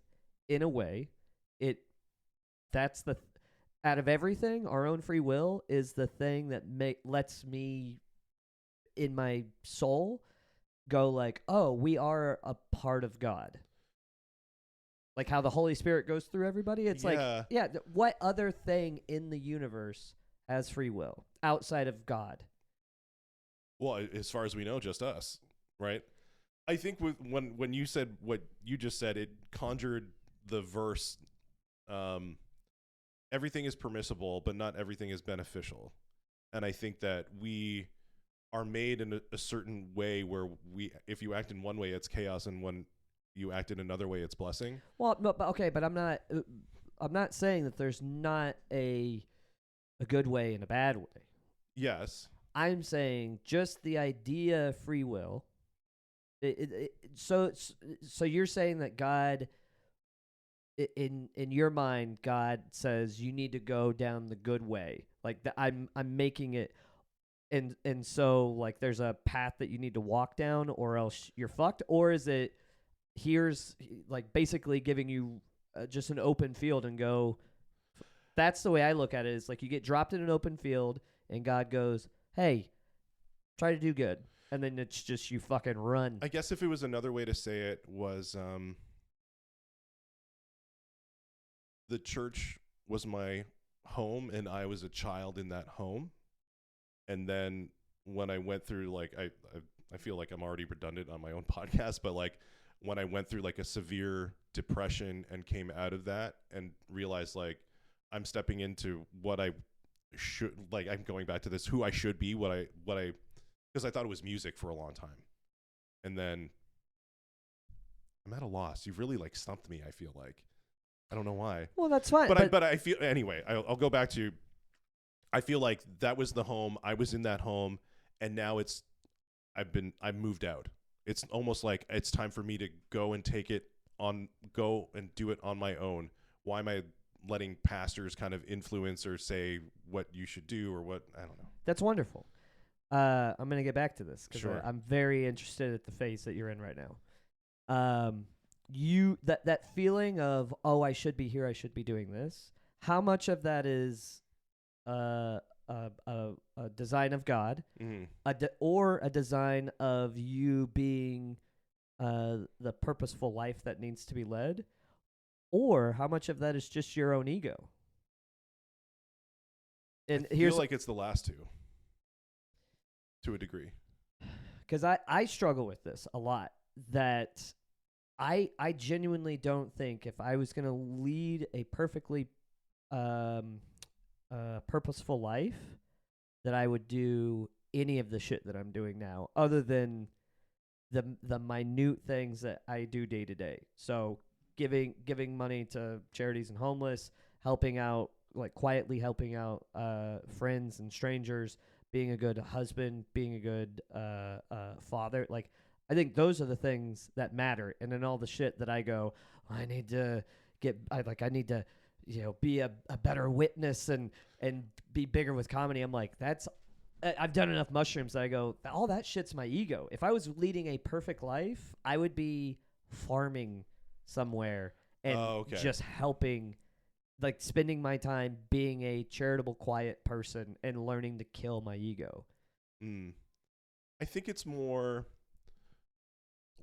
in a way it that's the out of everything, our own free will is the thing that lets me in my soul go like, oh, we are a part of God. Like how the Holy Spirit goes through everybody. It's like, yeah, what other thing in the universe has free will outside of God? Well, as far as we know, just us, right? I think when you said what you just said, it conjured the verse, everything is permissible, but not everything is beneficial. And I think that we are made in a certain way where if you act in one way, it's chaos, and when you act in another way, it's blessing. Well, but okay, but I'm not saying that there's not a good way and a bad way. Yes. I'm saying just the idea of free will. So you're saying that God, in your mind, God says you need to go down the good way. Like I'm making it, and so like there's a path that you need to walk down, or else you're fucked. Or is it here's like basically giving you just an open field and go? That's the way I look at it. Is like you get dropped in an open field, and God goes, hey, try to do good. And then it's just you fucking run. I guess if it was another way to say it was the church was my home and I was a child in that home. And then when I went through like I feel like I'm already redundant on my own podcast, but like when I went through like a severe depression and came out of that and realized like I'm stepping into what I should, like I'm going back to this, who I should be, what I because I thought it was music for a long time. And then I'm at a loss. You've really like stumped me, I feel like. I don't know why. Well, that's fine. But I feel, anyway, I'll go back to, I feel like that was the home. I was in that home, and now I've moved out. It's almost like it's time for me to go and go and do it on my own. Why am I letting pastors kind of influence or say what you should do or what? I don't know. That's wonderful. I'm going to get back to this because Sure. I'm very interested at the phase that you're in right now. That feeling of, oh, I should be here, I should be doing this. How much of that is a design of God, or a design of you being the purposeful life that needs to be led, or how much of that is just your own ego? And I feel like it's the last two. To a degree. Because I struggle with this a lot, that I genuinely don't think if I was going to lead a perfectly purposeful life that I would do any of the shit that I'm doing now, other than the minute things that I do day to day. So giving money to charities and homeless, helping out, like quietly helping out friends and strangers, being a good husband, being a good father. Like, I think those are the things that matter. And then all the shit that I go, I need to be a better witness and be bigger with comedy. I'm like, I've done enough mushrooms that I go, all that shit's my ego. If I was leading a perfect life, I would be farming somewhere and just helping, like spending my time being a charitable, quiet person and learning to kill my ego. I think it's more,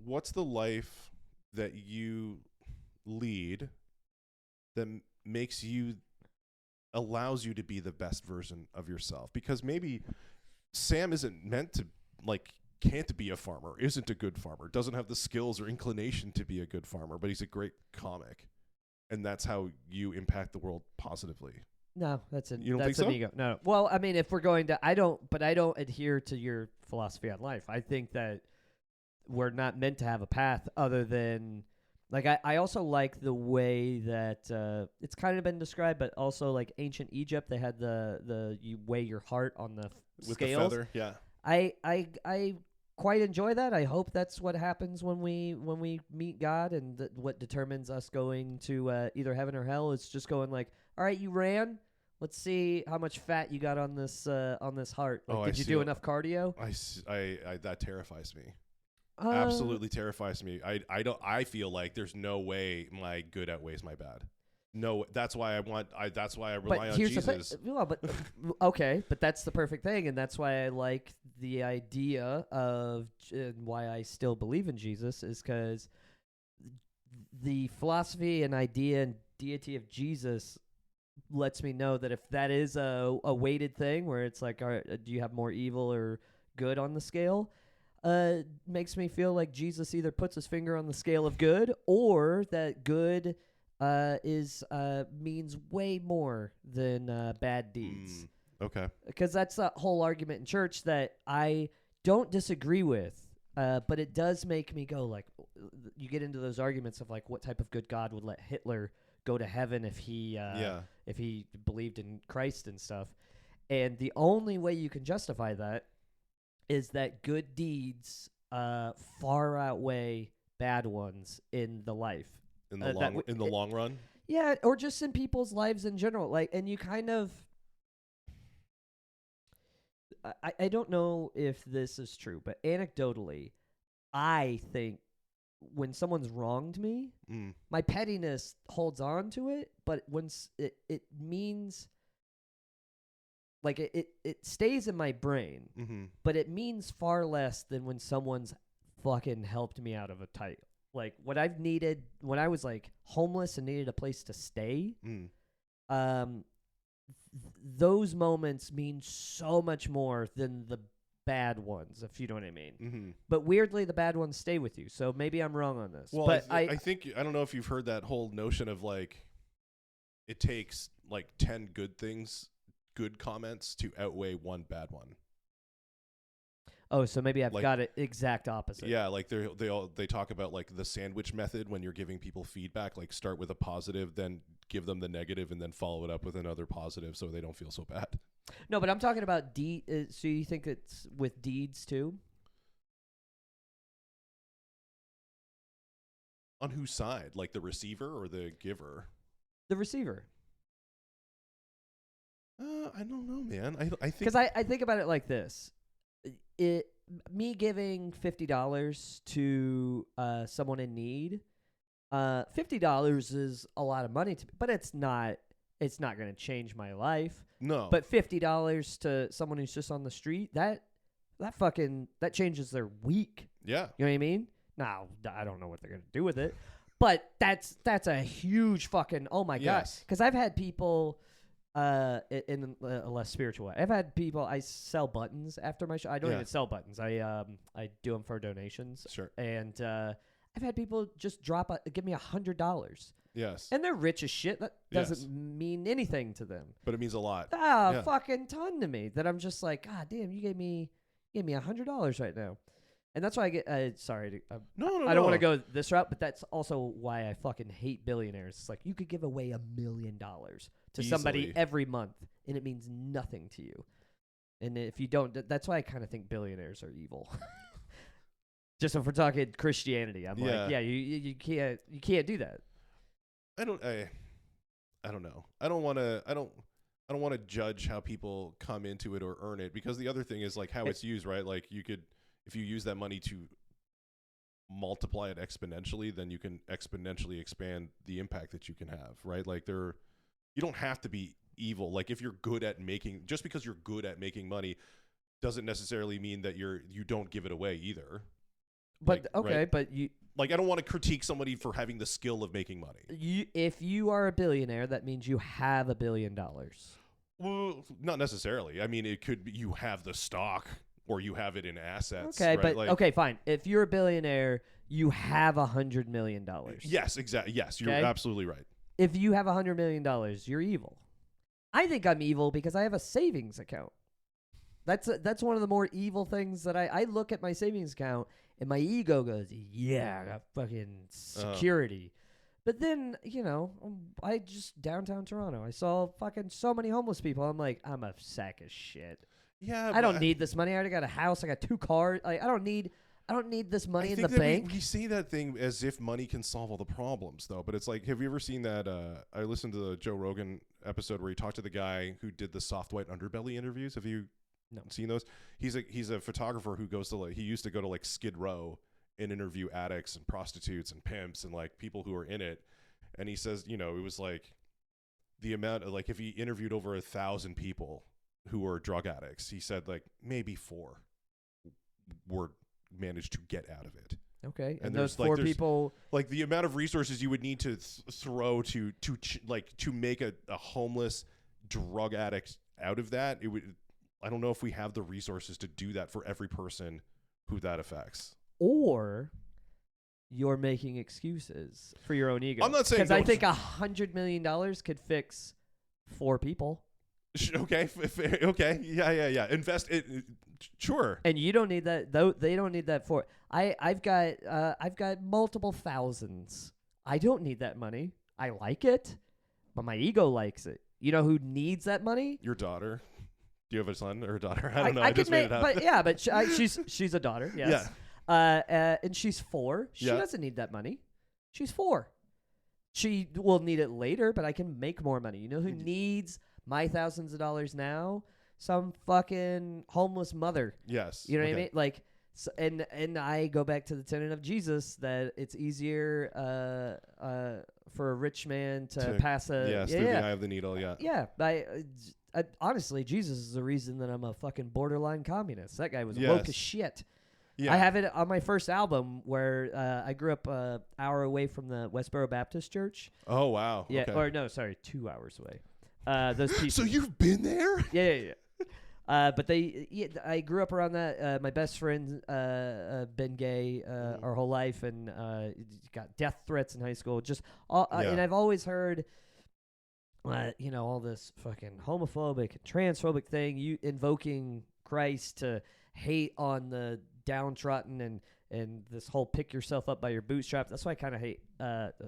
what's the life that you lead that allows you to be the best version of yourself? Because maybe Sam isn't meant to, like, can't be a farmer, isn't a good farmer, doesn't have the skills or inclination to be a good farmer, but he's a great comic. And that's how you impact the world positively. No, that's an You don't think so? ego. No. Well, I mean, if we're going to, I don't adhere to your philosophy on life. I think that we're not meant to have a path other than, like, I also like the way that it's kind of been described, but also like ancient Egypt, they had you weigh your heart on the With scales. the feather, yeah. I quite enjoy that. I hope that's what happens when we meet God, and what determines us going to either heaven or hell is just going like, all right, you ran. Let's see how much fat you got on this heart. Like, did you do enough cardio? I that terrifies me. Absolutely terrifies me. I feel like there's no way my good outweighs my bad. No, that's why I rely on here's Jesus. the thing. Well, but okay, but that's the perfect thing, and that's why I like the idea of why I still believe in Jesus is because the philosophy and idea and deity of Jesus lets me know that if that is a weighted thing where it's like, all right, do you have more evil or good on the scale? Makes me feel like Jesus either puts his finger on the scale of good or that good means way more than bad deeds. Okay. Because that's the whole argument in church that I don't disagree with, but it does make me go like, you get into those arguments of like what type of good God would let Hitler go to heaven if he believed in Christ and stuff. And the only way you can justify that is that good deeds far outweigh bad ones in the life. In the long run? Yeah, or just in people's lives in general. Like, and you kind of I don't know if this is true, but anecdotally, I think when someone's wronged me, my pettiness holds on to it, but when it means like it stays in my brain, but it means far less than when someone's fucking helped me out of a tight. Like what I've needed when I was like homeless and needed a place to stay, those moments mean so much more than the bad ones, if you know what I mean. But weirdly, the bad ones stay with you. So maybe I'm wrong on this. Well, but I think I don't know if you've heard that whole notion of like it takes like 10 good comments to outweigh one bad one. Oh, so maybe I've got it exact opposite. Yeah, like they talk about like the sandwich method when you're giving people feedback, like start with a positive, then give them the negative, and then follow it up with another positive so they don't feel so bad. No, but I'm talking about so you think it's with deeds too? On whose side? Like the receiver or the giver? The receiver. I don't know, man. I think because I think about it like this. Me giving $50 to someone in need, $50 is a lot of money to me, but it's not going to change my life. No. But $50 to someone who's just on the street, that changes their week. Yeah. You know what I mean? Now, I don't know what they're going to do with it, but that's a huge fucking, oh my God. Because I've had people in a less spiritual way. I've had people, I sell buttons after my show. I don't even sell buttons. I do them for donations. Sure. And I've had people just give me $100. Yes. And they're rich as shit. That doesn't mean anything to them. But it means a lot. Fucking ton to me. That I'm just like, God damn, you gave me $100 right now. And that's why I get, sorry. No. I don't want to go this route, but that's also why I fucking hate billionaires. It's like, you could give away $1 million to somebody every month, and it means nothing to you. And if you don't, that's why I kind of think billionaires are evil. Just if we're talking Christianity, I'm like, yeah, you can't do that. I don't know. I don't want to judge how people come into it or earn it, because the other thing is like how it's used, right? Like you could, if you use that money to multiply it exponentially, then you can exponentially expand the impact that you can have, right? Like you don't have to be evil. Like if you're good at just because you're good at making money doesn't necessarily mean that you don't give it away either. But like, okay, right? but you like, I don't want to critique somebody for having the skill of making money. If you are a billionaire, that means you have $1 billion. Well, not necessarily. I mean, it could be you have the stock or you have it in assets. Okay, right? but like, okay, fine. If you're a billionaire, you have $100 million. Yes, exactly. Yes, you're absolutely right. If you have $100 million, you're evil. I think I'm evil because I have a savings account. That's one of the more evil things that I look at my savings account and my ego goes, yeah, I got fucking security. But then, I just downtown Toronto, I saw fucking so many homeless people. I'm like, I'm a sack of shit. Yeah, I don't need this money. I already got a house. I got 2 cars. Like, I don't need this money in the bank. We say that thing as if money can solve all the problems, though. But it's like, have you ever seen that? I listened to the Joe Rogan episode where he talked to the guy who did the soft white underbelly interviews. Have you seen those? He's a photographer who goes to he used to go to like Skid Row and interview addicts and prostitutes and pimps and like people who are in it. And he says, it was like the amount of, like, if he interviewed over 1,000 people who were drug addicts, he said like maybe 4 were managed to get out of it. Okay, and those 4 people, like the amount of resources you would need to throw to make a homeless drug addict out of that, it would. I don't know if we have the resources to do that for every person who that affects. Or you're making excuses for your own ego. I'm not saying, because I think $100 million could fix 4 people. Okay, okay, yeah. Invest it, sure. And you don't need that. Though they don't need that for. I've got multiple thousands. I don't need that money. I like it, but my ego likes it. You know who needs that money? Your daughter. Do you have a son or a daughter? I don't know. I just made it up. But yeah, but she's a daughter. Yes. Yeah. And she's 4. She doesn't need that money. She's 4. She will need it later, but I can make more money. You know who needs my thousands of dollars now? Some fucking homeless mother. Yes. You know what I mean? Like, so, and I go back to the tenet of Jesus that it's easier for a rich man to pass a through the eye of the needle. Yeah. Yeah. Honestly, Jesus is the reason that I'm a fucking borderline communist. That guy was woke as shit. Yeah. I have it on my first album where I grew up an hour away from the Westboro Baptist Church. Oh, wow. Yeah. Okay. Or no, sorry, 2 hours away. Those people. So you've been there? Yeah. But I grew up around that. My best friend been gay our whole life, and got death threats in high school. And I've always heard, all this fucking homophobic and transphobic thing. You invoking Christ to hate on the downtrodden and this whole pick yourself up by your bootstraps. That's why I kind of hate.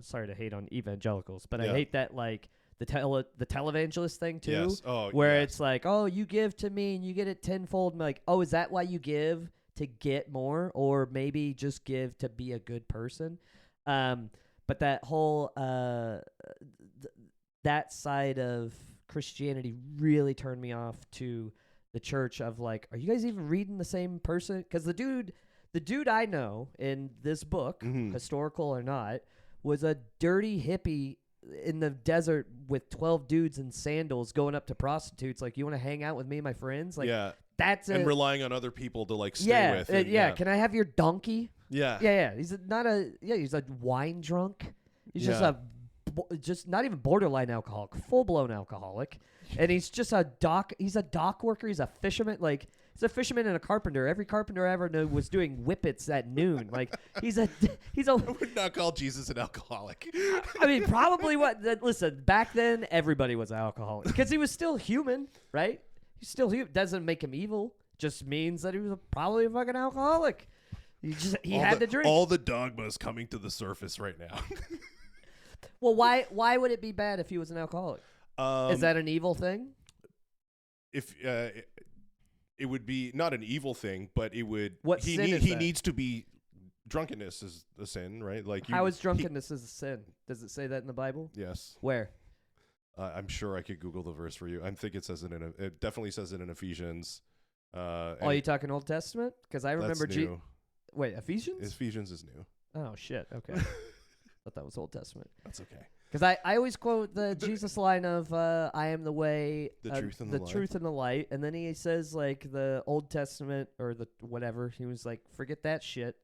Sorry to hate on evangelicals, but I hate that the televangelist thing too. Yes. Oh, where it's like, oh, you give to me and you get it tenfold. I'm like, oh, is that why you give, to get more, or maybe just give to be a good person? But that whole that side of Christianity really turned me off to the church. Of like, are you guys even reading the same person? Because the dude I know in this book, historical or not, was a dirty hippie in the desert with 12 dudes in sandals going up to prostitutes. Like, you want to hang out with me and my friends? Like, and relying on other people to like stay with. Can I have your donkey? Yeah. He's a wine drunk. He's just not even borderline alcoholic, full blown alcoholic. And he's just he's a dock worker. He's a fisherman. Like, he's a fisherman and a carpenter. Every carpenter I ever knew was doing whippets at noon. Like, he's a. I would not call Jesus an alcoholic. I mean, probably listen, back then everybody was an alcoholic because he was still human, right? He's still human. Doesn't make him evil. Just means that he was probably a fucking alcoholic. He had to drink. All the dogmas coming to the surface right now. Well, why would it be bad if he was an alcoholic? Is that an evil thing? If it would be not an evil thing, but it would. What sin is that? He needs to be. Drunkenness is a sin, right? Like, how is drunkenness is a sin? Does it say that in the Bible? Yes. Where? I'm sure I could Google the verse for you. I think it says it it definitely says it in Ephesians. Oh, you talking Old Testament? Because I remember. Wait, Ephesians? Ephesians is new. Oh shit. Okay. Thought that was Old Testament. That's okay. Because I always quote the Jesus line of I am the way, the truth and the light. Truth and the light, and then he says like the Old Testament or the whatever. He was like, forget that shit.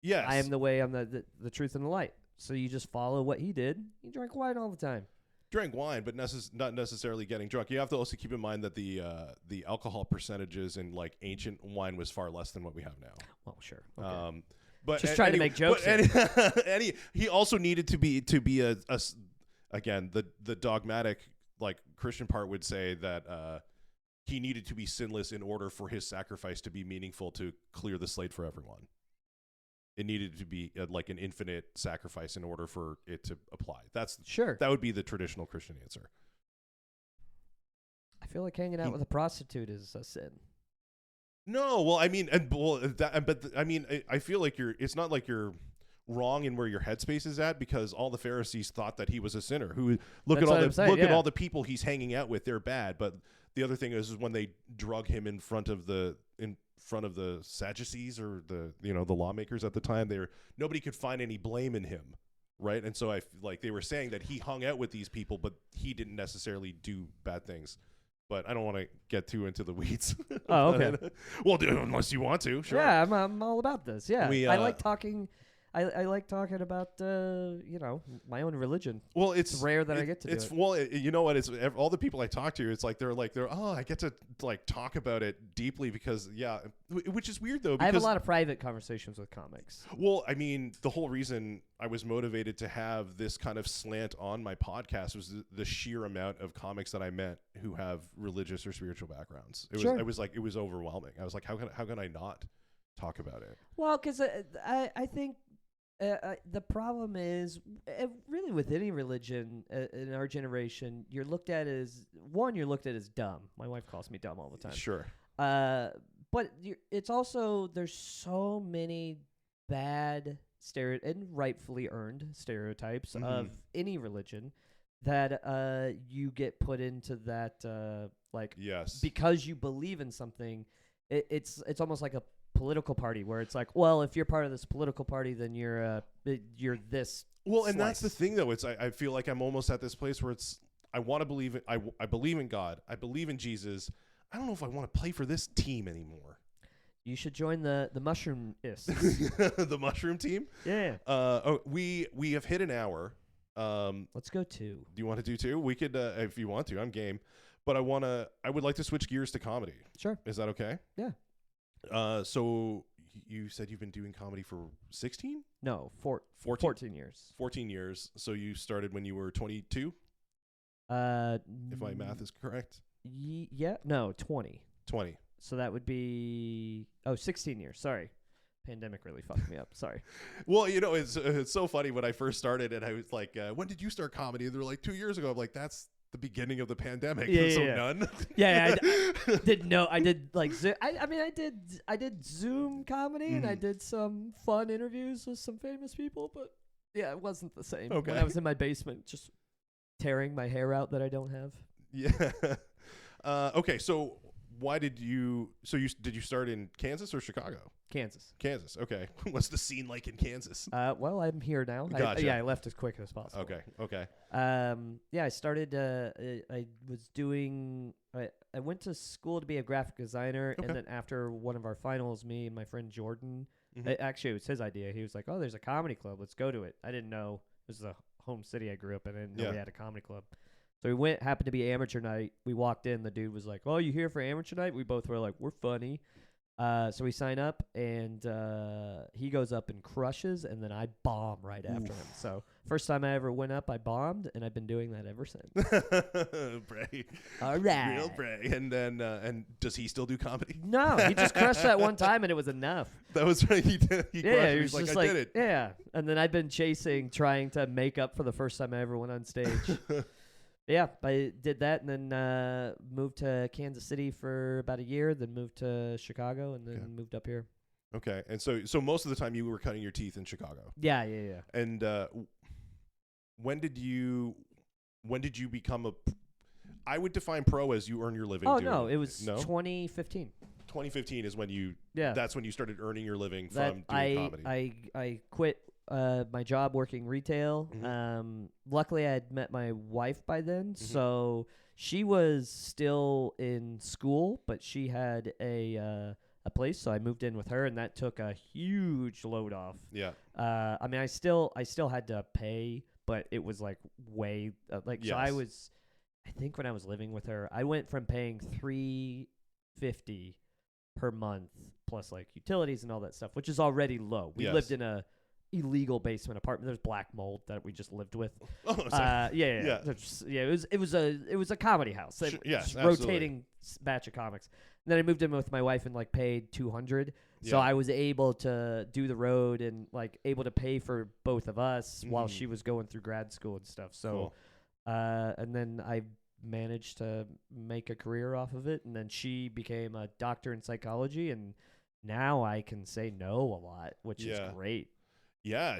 Yes. I am the way. I'm the truth and the light. So you just follow what he did. He drank wine all the time. Drank wine, but not necessarily getting drunk. You have to also keep in mind that the alcohol percentages in like ancient wine was far less than what we have now. Well, sure. Okay. But just trying to make jokes. And he also needed to be a again, the dogmatic like Christian part would say that he needed to be sinless in order for his sacrifice to be meaningful, to clear the slate for everyone. It needed to be like an infinite sacrifice in order for it to apply. That would be the traditional Christian answer. I feel like hanging out with a prostitute is a sin. No, well, I mean, I feel like it's not like you're wrong in where your headspace is at, because all the Pharisees thought that he was a sinner. Look at all the people he's hanging out with, they're bad. But the other thing is when they drug him in front of the Sadducees or the lawmakers at the time, nobody could find any blame in him right? And so like they were saying that he hung out with these people, but he didn't necessarily do bad things. But I don't want to get too into the weeds. Oh, okay. Well, unless you want to, sure. Yeah, I'm all about this. Yeah, I like talking. I like talking about my own religion. Well, it's rare that I get to do it. Well, you know what? It's all the people I talk to. It's like they're I get to like talk about it deeply because which is weird though. Because I have a lot of private conversations with comics. Well, I mean, the whole reason I was motivated to have this kind of slant on my podcast was the sheer amount of comics that I met who have religious or spiritual backgrounds. It was overwhelming. I was like, how can I not talk about it? Well, because I think. The problem is, really with any religion in our generation, you're looked at as dumb. My wife calls me dumb all the time. Sure. But it's also, there's so many bad and rightfully earned stereotypes of any religion that you get put into that yes, because you believe in something. It's almost like a political party where it's like, well, if you're part of this political party, then you're this. Well, and that's the thing, though. I feel like I'm almost at this place where I want to believe it. I believe in God. I believe in Jesus. I don't know if I want to play for this team anymore. You should join the mushroom-ists. The mushroom team. Yeah. We have hit an hour. Let's go 2. Do you want to do 2? We could, if you want to. I'm game. But I would like to switch gears to comedy. Sure. Is that okay? Yeah. So you said you've been doing comedy for 16? No, 14 years. 14 years. So you started when you were 22? If my math is correct. Yeah. No, 20. 20. So that would be 16 years. Sorry. Pandemic really fucked me up. Sorry. Well, it's so funny when I first started and I was like, when did you start comedy? And they were like 2 years ago. I'm like, that's the beginning of the pandemic. Yeah. None. Yeah, I didn't know. I did like I did Zoom comedy and I did some fun interviews with some famous people, but yeah, it wasn't the same. Okay. When I was in my basement just tearing my hair out that I don't have. Yeah. Okay, so did you start in Kansas or Chicago? Kansas. Okay. What's the scene like in Kansas? Well, I'm here now. Gotcha. I left as quick as possible. Okay. I started. I was doing. I went to school to be a graphic designer, and then after one of our finals, me and my friend Jordan. Actually, it was his idea. He was like, "Oh, there's a comedy club. Let's go to it." I didn't know this is the home city I grew up in. I didn't know we had a comedy club. So we went. Happened to be amateur night. We walked in. The dude was like, "Oh, you here for amateur night?" We both were like, "We're funny." So we sign up, and he goes up and crushes, and then I bomb right after him. So first time I ever went up, I bombed, and I've been doing that ever since. Bray. All right. Real Bray. And then, and does he still do comedy? No, he just crushed that one time, and it was enough. That was right. He did. He crushed it. He was He's just I did it. Yeah, and then I've been trying to make up for the first time I ever went on stage. Yeah, I did that and then moved to Kansas City for about a year, then moved to Chicago, and then moved up here. Okay, and so most of the time you were cutting your teeth in Chicago. Yeah. And when did you become I would define pro as you earn your living. Oh no, it was 2015. 2015 is when that's when you started earning your living from doing comedy. I quit my job working retail. Luckily, I had met my wife by then, so she was still in school, but she had a place, so I moved in with her, and that took a huge load off. Yeah. I mean, I still had to pay, but it was like way so I think when I was living with her, I went from paying $350 per month plus like utilities and all that stuff, which is already low. We lived in a illegal basement apartment. There's black mold that we just lived with. Yeah. It was a comedy house. Rotating batch of comics. And then I moved in with my wife and like paid $200. So I was able to do the road and like able to pay for both of us while she was going through grad school and stuff. So, and then I managed to make a career off of it. And then she became a doctor in psychology. And now I can say no a lot, which is great. Yeah,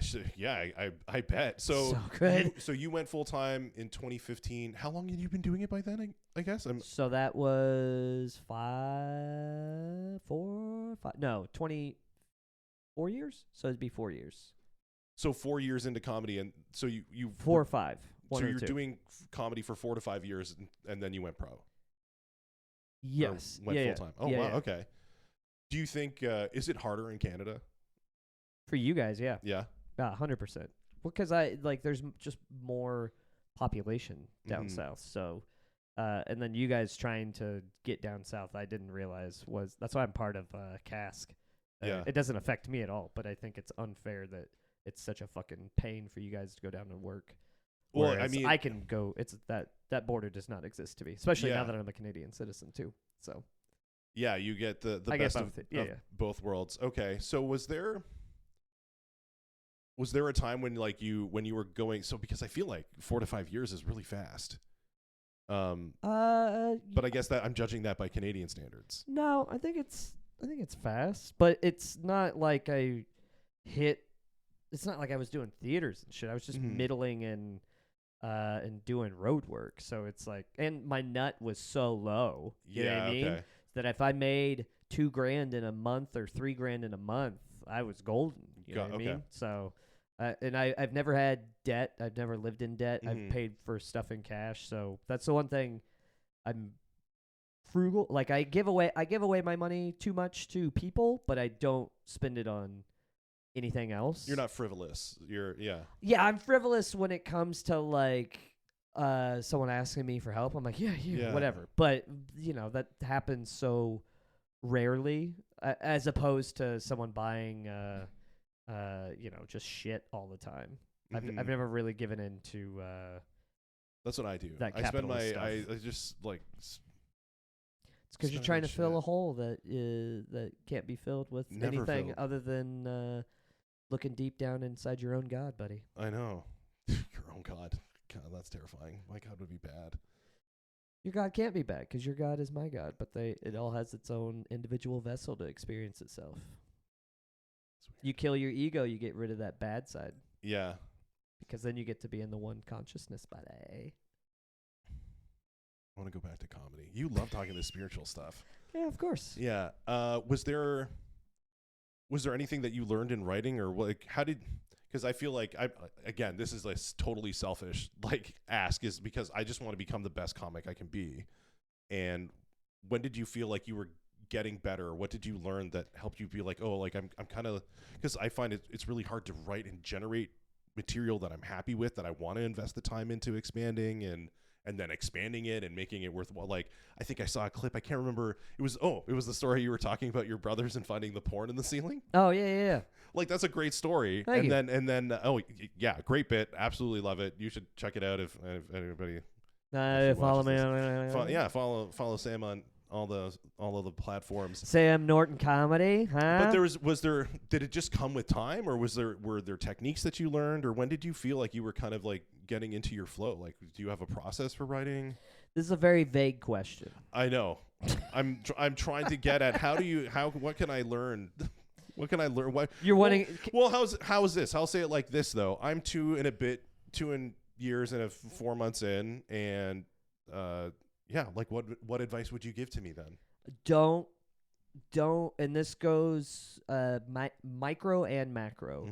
I bet. So good. So you went full time in 2015. How long had you been doing it by then? I guess. So that was 24 years. So it'd be 4 years. So 4 years into comedy, and so you 4 or 5. So you're 2. doing comedy for 4 to 5 years, and then you went pro. Yes. Or went full time. Oh, yeah, wow. yeah. Okay. Do you think is it harder in Canada? For you guys, yeah. Yeah. 100%. Because there's just more population down south. So, and then you guys trying to get down south, I didn't realize that's why I'm part of Cask. Yeah. It doesn't affect me at all, but I think it's unfair that it's such a fucking pain for you guys to go down and work. Well, Whereas I mean, I can go. It's that border does not exist to me, especially now Yeah. that I'm a Canadian citizen too. So yeah, you get the I best get of, both. Yeah, yeah. both worlds. Okay, so was there a time when you were going? So because I feel like 4 to 5 years is really fast. But I guess that I'm judging that by Canadian standards. No, I think it's fast, but it's not like I hit. It's not like I was doing theaters and shit. I was just middling and doing road work. So it's like, and my nut was so low. You know what I mean? Okay. That if I made $2,000 in a month or $3,000 in a month, I was golden. You know what I mean? So, and I've never had debt. I've never lived in debt. I've paid for stuff in cash. So that's the one thing. I'm frugal. Like I give away my money too much to people, but I don't spend it on anything else. You're not frivolous. Yeah, I'm frivolous when it comes to like someone asking me for help. I'm like, yeah, whatever. But that happens so rarely, as opposed to someone buying just shit all the time. I've never really given in to that's what I do. That I spend capitalist stuff. I just like it's because you're spend trying to that fill shit. a hole that can't be filled with Never anything filled. other than looking deep down inside your own God, buddy. I know. Your own God. God, that's terrifying. My God would be bad. Your God can't be bad because your God is my God, but it all has its own individual vessel to experience itself. You kill your ego, you get rid of that bad side. Yeah. Because then you get to be in the one consciousness, buddy. I want to go back to comedy. You love talking this spiritual stuff. Yeah, of course. Yeah. Was there anything that you learned in writing, or because I feel like again, this is like totally selfish, ask is because I just want to become the best comic I can be. And when did you feel like you were getting better? What did you learn that helped you be like, oh, like I'm kind of, because I find it's really hard to write and generate material that I'm happy with, that I want to invest the time into expanding and then expanding it and making it worthwhile. Like, I think I saw a clip. I can't remember. It was the story you were talking about your brothers and finding the porn in the ceiling. Oh, yeah. Like, that's a great story. Thank you. And then, oh yeah, great bit. Absolutely love it. You should check it out if anybody. Follow me. Follow Sam on all of the platforms. Sam Norton Comedy, huh? But did it just come with time, or were there techniques that you learned, or when did you feel like you were kind of like getting into your flow? Like, do you have a process for writing? This is a very vague question. I know. I'm trying to get at what can I learn? What can I learn? What you're wanting? Well, how is this? I'll say it like this though. I'm 2 years and 4 months in, and yeah, like what advice would you give to me then? Don't, and this goes micro and macro.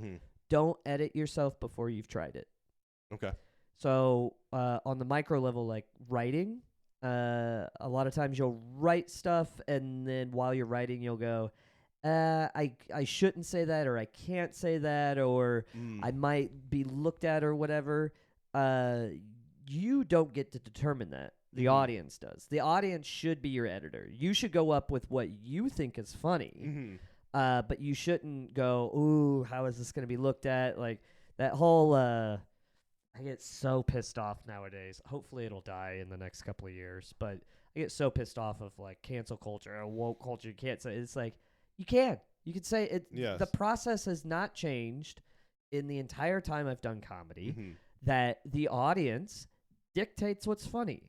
Don't edit yourself before you've tried it. Okay. So on the micro level, like writing, a lot of times you'll write stuff, and then while you're writing, you'll go, I shouldn't say that, or I can't say that, or I might be looked at, or whatever. You don't get to determine that. The audience does. The audience should be your editor. You should go up with what you think is funny, but you shouldn't go, ooh, how is this going to be looked at? Like that whole, I get so pissed off nowadays. Hopefully it'll die in the next couple of years, but I get so pissed off of like cancel culture or woke culture. You can't say, it's like, you can say it. Yes. The process has not changed in the entire time I've done comedy, that the audience dictates what's funny.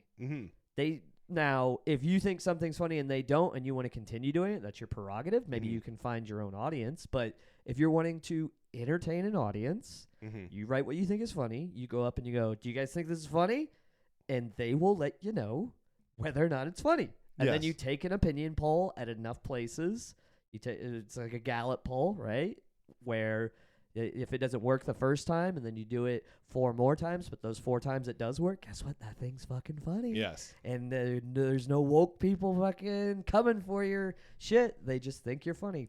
Now, if you think something's funny and they don't, and you want to continue doing it, that's your prerogative. Maybe you can find your own audience. But if you're wanting to entertain an audience, you write what you think is funny. You go up and you go, do you guys think this is funny? And they will let you know whether or not it's funny. And then you take an opinion poll at enough places. It's like a Gallup poll, right? Where If it doesn't work the first time and then you do it 4 more times, but those 4 times it does work, guess what? That thing's fucking funny. Yes. And there's no woke people fucking coming for your shit. They just think you're funny.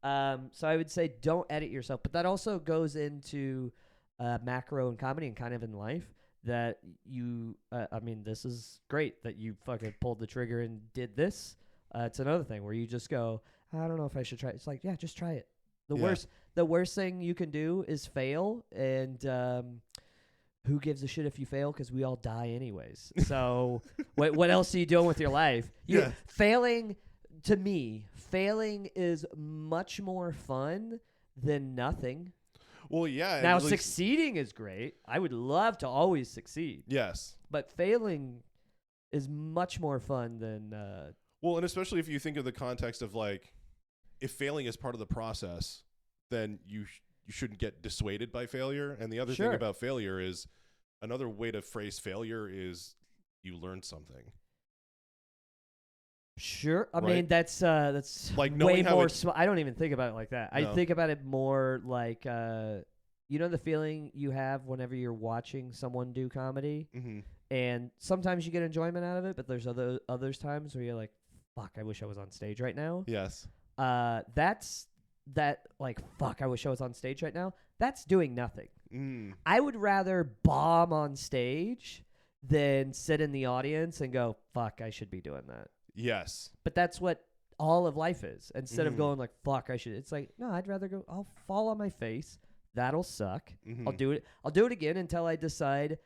So I would say don't edit yourself. But that also goes into macro and comedy and kind of in life that you, I mean, this is great that you fucking pulled the trigger and did this. It's another thing where you just go, I don't know if I should try it. It's like, yeah, just try it. The worst thing you can do is fail, and who gives a shit if you fail? Because we all die anyways. So what else are you doing with your life? Failing, to me, failing is much more fun than nothing. Well, yeah. Now, succeeding is great. I would love to always succeed. Yes. But failing is much more fun than... well, and especially if you think of the context of, like, if failing is part of the process, then you shouldn't get dissuaded by failure. And the other thing about failure is, another way to phrase failure is you learn something. Sure. I mean, that's like way more... I don't even think about it like that. No. I think about it more like, you know the feeling you have whenever you're watching someone do comedy? Mm-hmm. And sometimes you get enjoyment out of it, but there's other times where you're like, fuck, I wish I was on stage right now. Yes. That's like, fuck, I wish I was on stage right now. That's doing nothing. I would rather bomb on stage than sit in the audience and go, fuck, I should be doing that. Yes. But that's what all of life is. Instead of going like, fuck, I should. It's like, no, I'd rather go, I'll fall on my face. That'll suck. Mm-hmm. I'll do it. I'll do it again until I decide,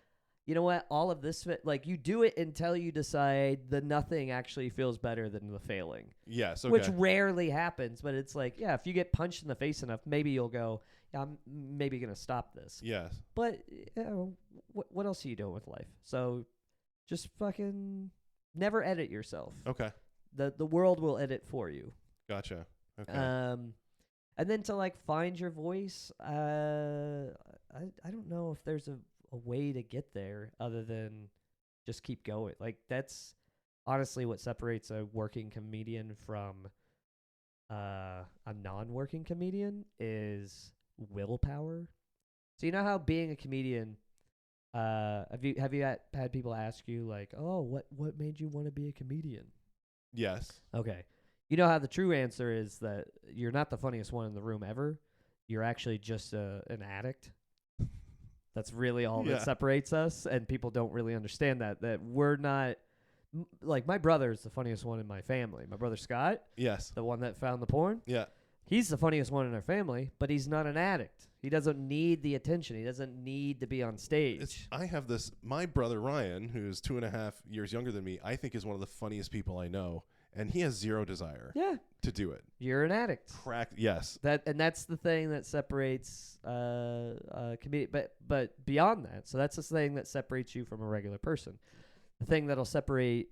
you know what, all of this, like, you do it until you decide the nothing actually feels better than the failing. Yes, okay. Which rarely happens, but it's like, yeah, if you get punched in the face enough, maybe you'll go, yeah, I'm maybe going to stop this. Yes. But, you know, what else are you doing with life? So just fucking never edit yourself. Okay. The world will edit for you. Gotcha. Okay. And then to, like, find your voice, I don't know if there's a way to get there other than just keep going. Like, that's honestly what separates a working comedian from a non-working comedian is willpower. So you know how being a comedian, have you had people ask you like, oh, what made you want to be a comedian? Yes. Okay. You know how the true answer is that you're not the funniest one in the room ever. You're actually just an addict. That's really all that separates us, and people don't really understand that we're not, like, my brother is the funniest one in my family. My brother Scott, yes, the one that found the porn, he's the funniest one in our family, but he's not an addict. He doesn't need the attention. He doesn't need to be on stage. I have this, my brother Ryan, who's 2.5 years younger than me, I think is one of the funniest people I know, and he has zero desire to do it. You're an addict. Yes. That's the thing that separates comedian. But beyond that, so that's the thing that separates you from a regular person. The thing that'll separate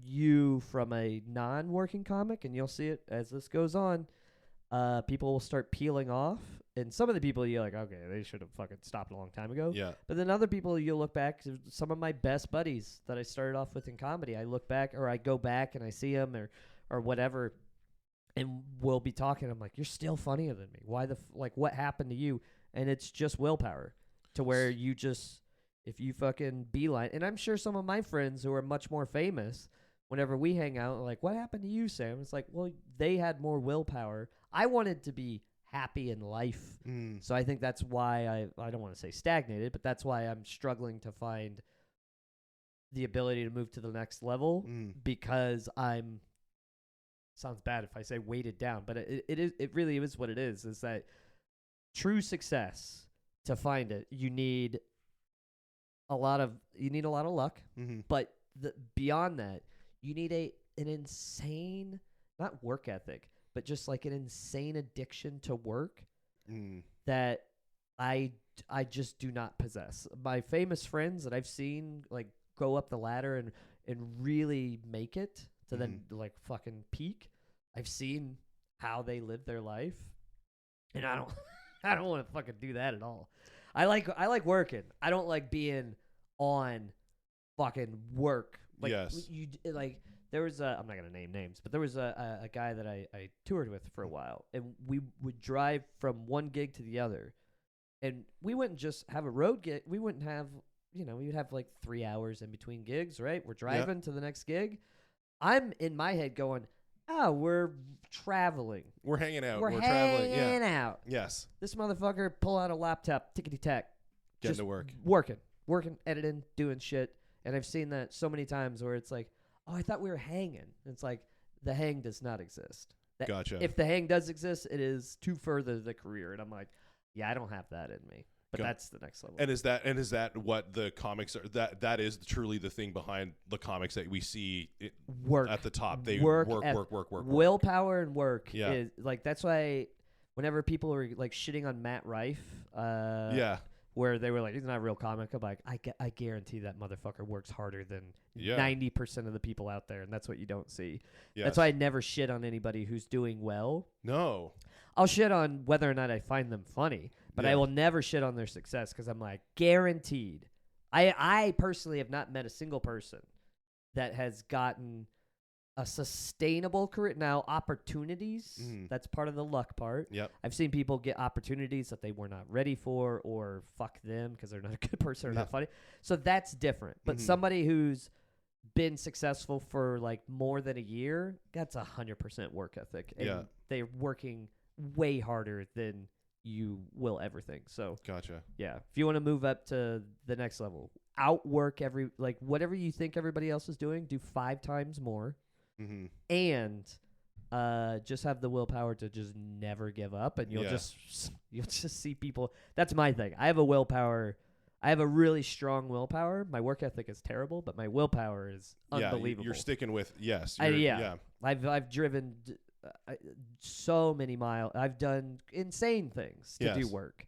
you from a non-working comic, and you'll see it as this goes on, people will start peeling off. And some of the people you're like, okay, they should have fucking stopped a long time ago. Yeah. But then other people you'll look back, some of my best buddies that I started off with in comedy, I look back or I go back and I see them or whatever, and we'll be talking. I'm like, you're still funnier than me. Why what happened to you? And it's just willpower to where you just, if you fucking beeline. And I'm sure some of my friends who are much more famous, whenever we hang out, are like, what happened to you, Sam? It's like, well, they had more willpower. I wanted to be happy in life. So I think that's why I don't want to say stagnated, but that's why I'm struggling to find the ability to move to the next level because I'm, sounds bad if I say weighted down, but it really is what it is that true success, to find it, you need a lot of luck, but beyond that, you need an insane, not work ethic, but just like an insane addiction to work that I just do not possess. My famous friends that I've seen like go up the ladder and really make it to then like fucking peak, I've seen how they live their life, and I don't want to fucking do that at all. I like working. I don't like being on fucking work. Like, yes. you like There was I'm not gonna name names, but there was a guy that I toured with for a while, and we would drive from one gig to the other, and we wouldn't just have a road gig. We wouldn't have, we would have like 3 hours in between gigs, right? We're driving to the next gig. I'm in my head going, oh, we're traveling. We're hanging out. We're traveling. hanging out. Yes. This motherfucker pull out a laptop, tickety-tack. Getting to work. Working, editing, doing shit. And I've seen that so many times where it's like, oh, I thought we were hanging. It's like, the hang does not exist. Gotcha. If the hang does exist, it is to further the career. And I'm like, yeah, I don't have that in me. But that's the next level. And is that what the comics are? That is truly the thing behind the comics that we see work at the top. They work. Willpower and work. Yeah. Is, like, that's why whenever people are like shitting on Matt Rife, where they were like, he's not a real comic, I'm like, I guarantee that motherfucker works harder than 90% of the people out there, and that's what you don't see. Yes. That's why I never shit on anybody who's doing well. No. I'll shit on whether or not I find them funny, but I will never shit on their success because I'm like, guaranteed. I personally have not met a single person that has gotten a sustainable career. Now, opportunities, that's part of the luck part. Yep. I've seen people get opportunities that they were not ready for, or fuck them because they're not a good person or not funny. So that's different. But somebody who's been successful for like more than a year, that's 100% work ethic. And they're working way harder than you will ever think. So gotcha. Yeah. If you want to move up to the next level, outwork whatever you think everybody else is doing, do 5 times more. And just have the willpower to just never give up, and you'll just see people. That's my thing. I have a really strong willpower. My work ethic is terrible, but my willpower is unbelievable. You're sticking with I've driven so many miles. I've done insane things to do work,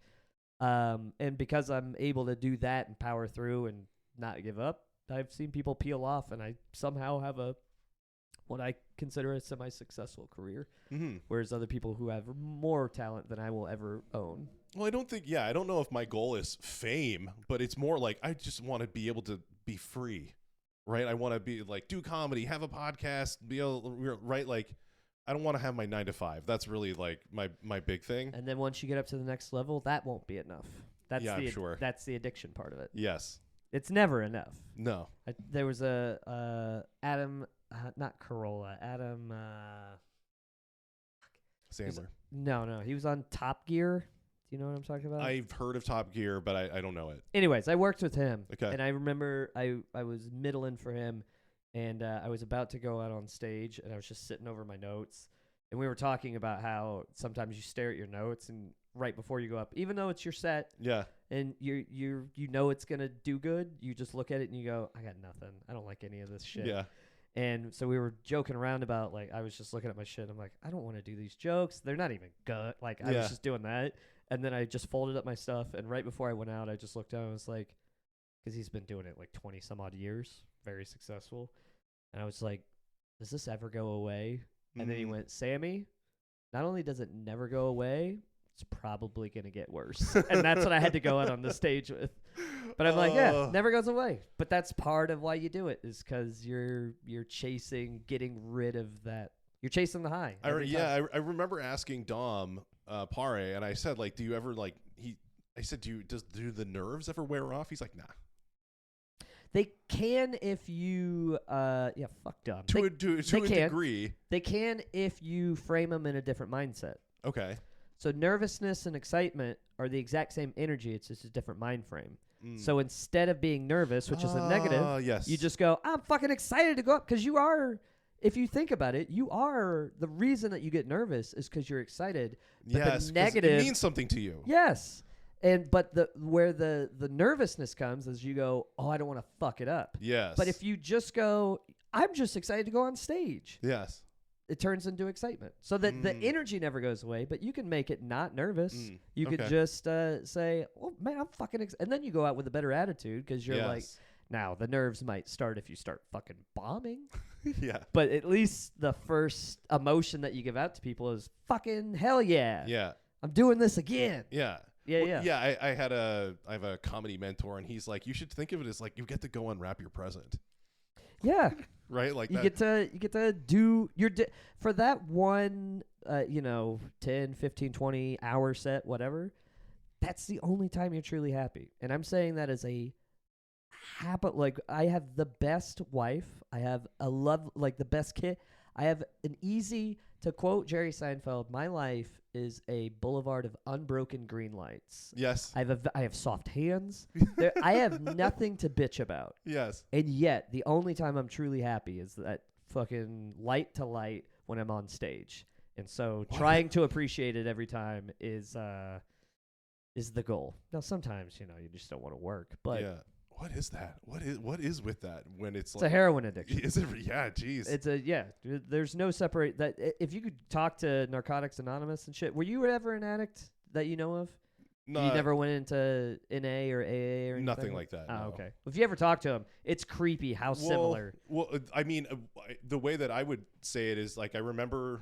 and because I'm able to do that and power through and not give up, I've seen people peel off, and I somehow have what I consider a semi-successful career, whereas other people who have more talent than I will ever own. Well, I don't know if my goal is fame, but it's more like I just want to be able to be free, right? I want to be like, do comedy, have a podcast, be able, right? Like, I don't want to have my 9 to 5. That's really like my big thing. And then once you get up to the next level, that won't be enough. I'm sure. That's the addiction part of it. Yes. It's never enough. No. There was Adam... not Carolla. Adam Sandler. No. He was on Top Gear. Do you know what I'm talking about? I've heard of Top Gear, but I don't know it. Anyways, I worked with him. Okay. And I remember I was middling for him, and I was about to go out on stage, and I was just sitting over my notes. And we were talking about how sometimes you stare at your notes, and right before you go up, even though it's your set, and you know it's gonna do good, you just look at it and you go, I got nothing. I don't like any of this shit. Yeah. And so we were joking around about, like, I was just looking at my shit. I'm like, I don't want to do these jokes. They're not even good. Like, I was just doing that. And then I just folded up my stuff. And right before I went out, I just looked down and was like, because he's been doing it like 20 some odd years, very successful. And I was like, does this ever go away? And then he went, Sammy, not only does it never go away, it's probably going to get worse. And that's what I had to go out on the stage with. But I'm like, never goes away. But that's part of why you do it, is because you're chasing getting rid of that. You're chasing the high. I remember asking Dom Pare, and I said, like, do you ever like I said, do the nerves ever wear off? He's like, nah. They can if you fuck Dom. To a degree. They can if you frame them in a different mindset. Okay. So nervousness and excitement are the exact same energy. It's just a different mind frame. So instead of being nervous, which is a negative, you just go, I'm fucking excited to go up, because you are, if you think about it, you are, the reason that you get nervous is because you're excited. But yes, the negative, it means something to you. Yes. But where the nervousness comes is you go, oh, I don't want to fuck it up. Yes. But if you just go, I'm just excited to go on stage. Yes. It turns into excitement. So that the energy never goes away, but you can make it not nervous. You could just say, oh, man, I'm fucking excited. And then you go out with a better attitude, because you're like, now the nerves might start if you start fucking bombing. Yeah. But at least the first emotion that you give out to people is fucking hell yeah. Yeah. I'm doing this again. Yeah. Yeah. I have a comedy mentor, and he's like, you should think of it as like you get to go unwrap your present. Yeah. right? Like you get to do your for that one 10, 15, 20 hour set, whatever. That's the only time you're truly happy. And I'm saying that as a like I have the best wife, I have a love, like the best kid. I have an easy, to quote Jerry Seinfeld, my life is a boulevard of unbroken green lights. Yes. I have soft hands. I have nothing to bitch about. Yes. And yet, the only time I'm truly happy is that fucking light to light when I'm on stage. And so trying to appreciate it every time is the goal. Now, sometimes, you just don't want to work, but yeah. What is that? What is with that when it's like a heroin addiction? Is it? Yeah, jeez. It's there's no separate that. If you could talk to Narcotics Anonymous and shit, were you ever an addict that you know of? No, you never went into NA or AA or anything? Nothing like that. Oh, no. okay. If you ever talk to him, it's creepy how similar. Well, I mean, the way that I would say it is like I remember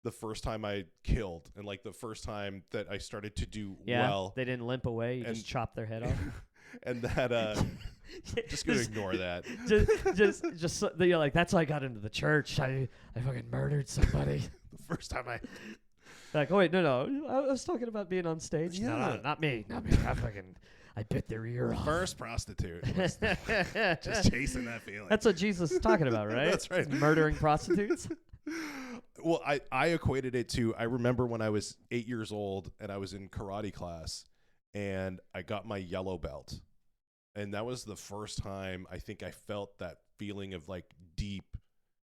the first time I killed and like the first time that I started to do well. They didn't limp away. You just chopped their head off. And that just gonna ignore that. Just you're like, that's how I got into the church. I fucking murdered somebody. The first time I like, oh wait, no, I was talking about being on stage. Yeah. No, not me. I bit their ear off. First prostitute. Just chasing that feeling. That's what Jesus is talking about, right? That's right. Murdering prostitutes. Well, I equated it to, I remember when I was 8 years old and I was in karate class and I got my yellow belt. And that was the first time I think I felt that feeling of like deep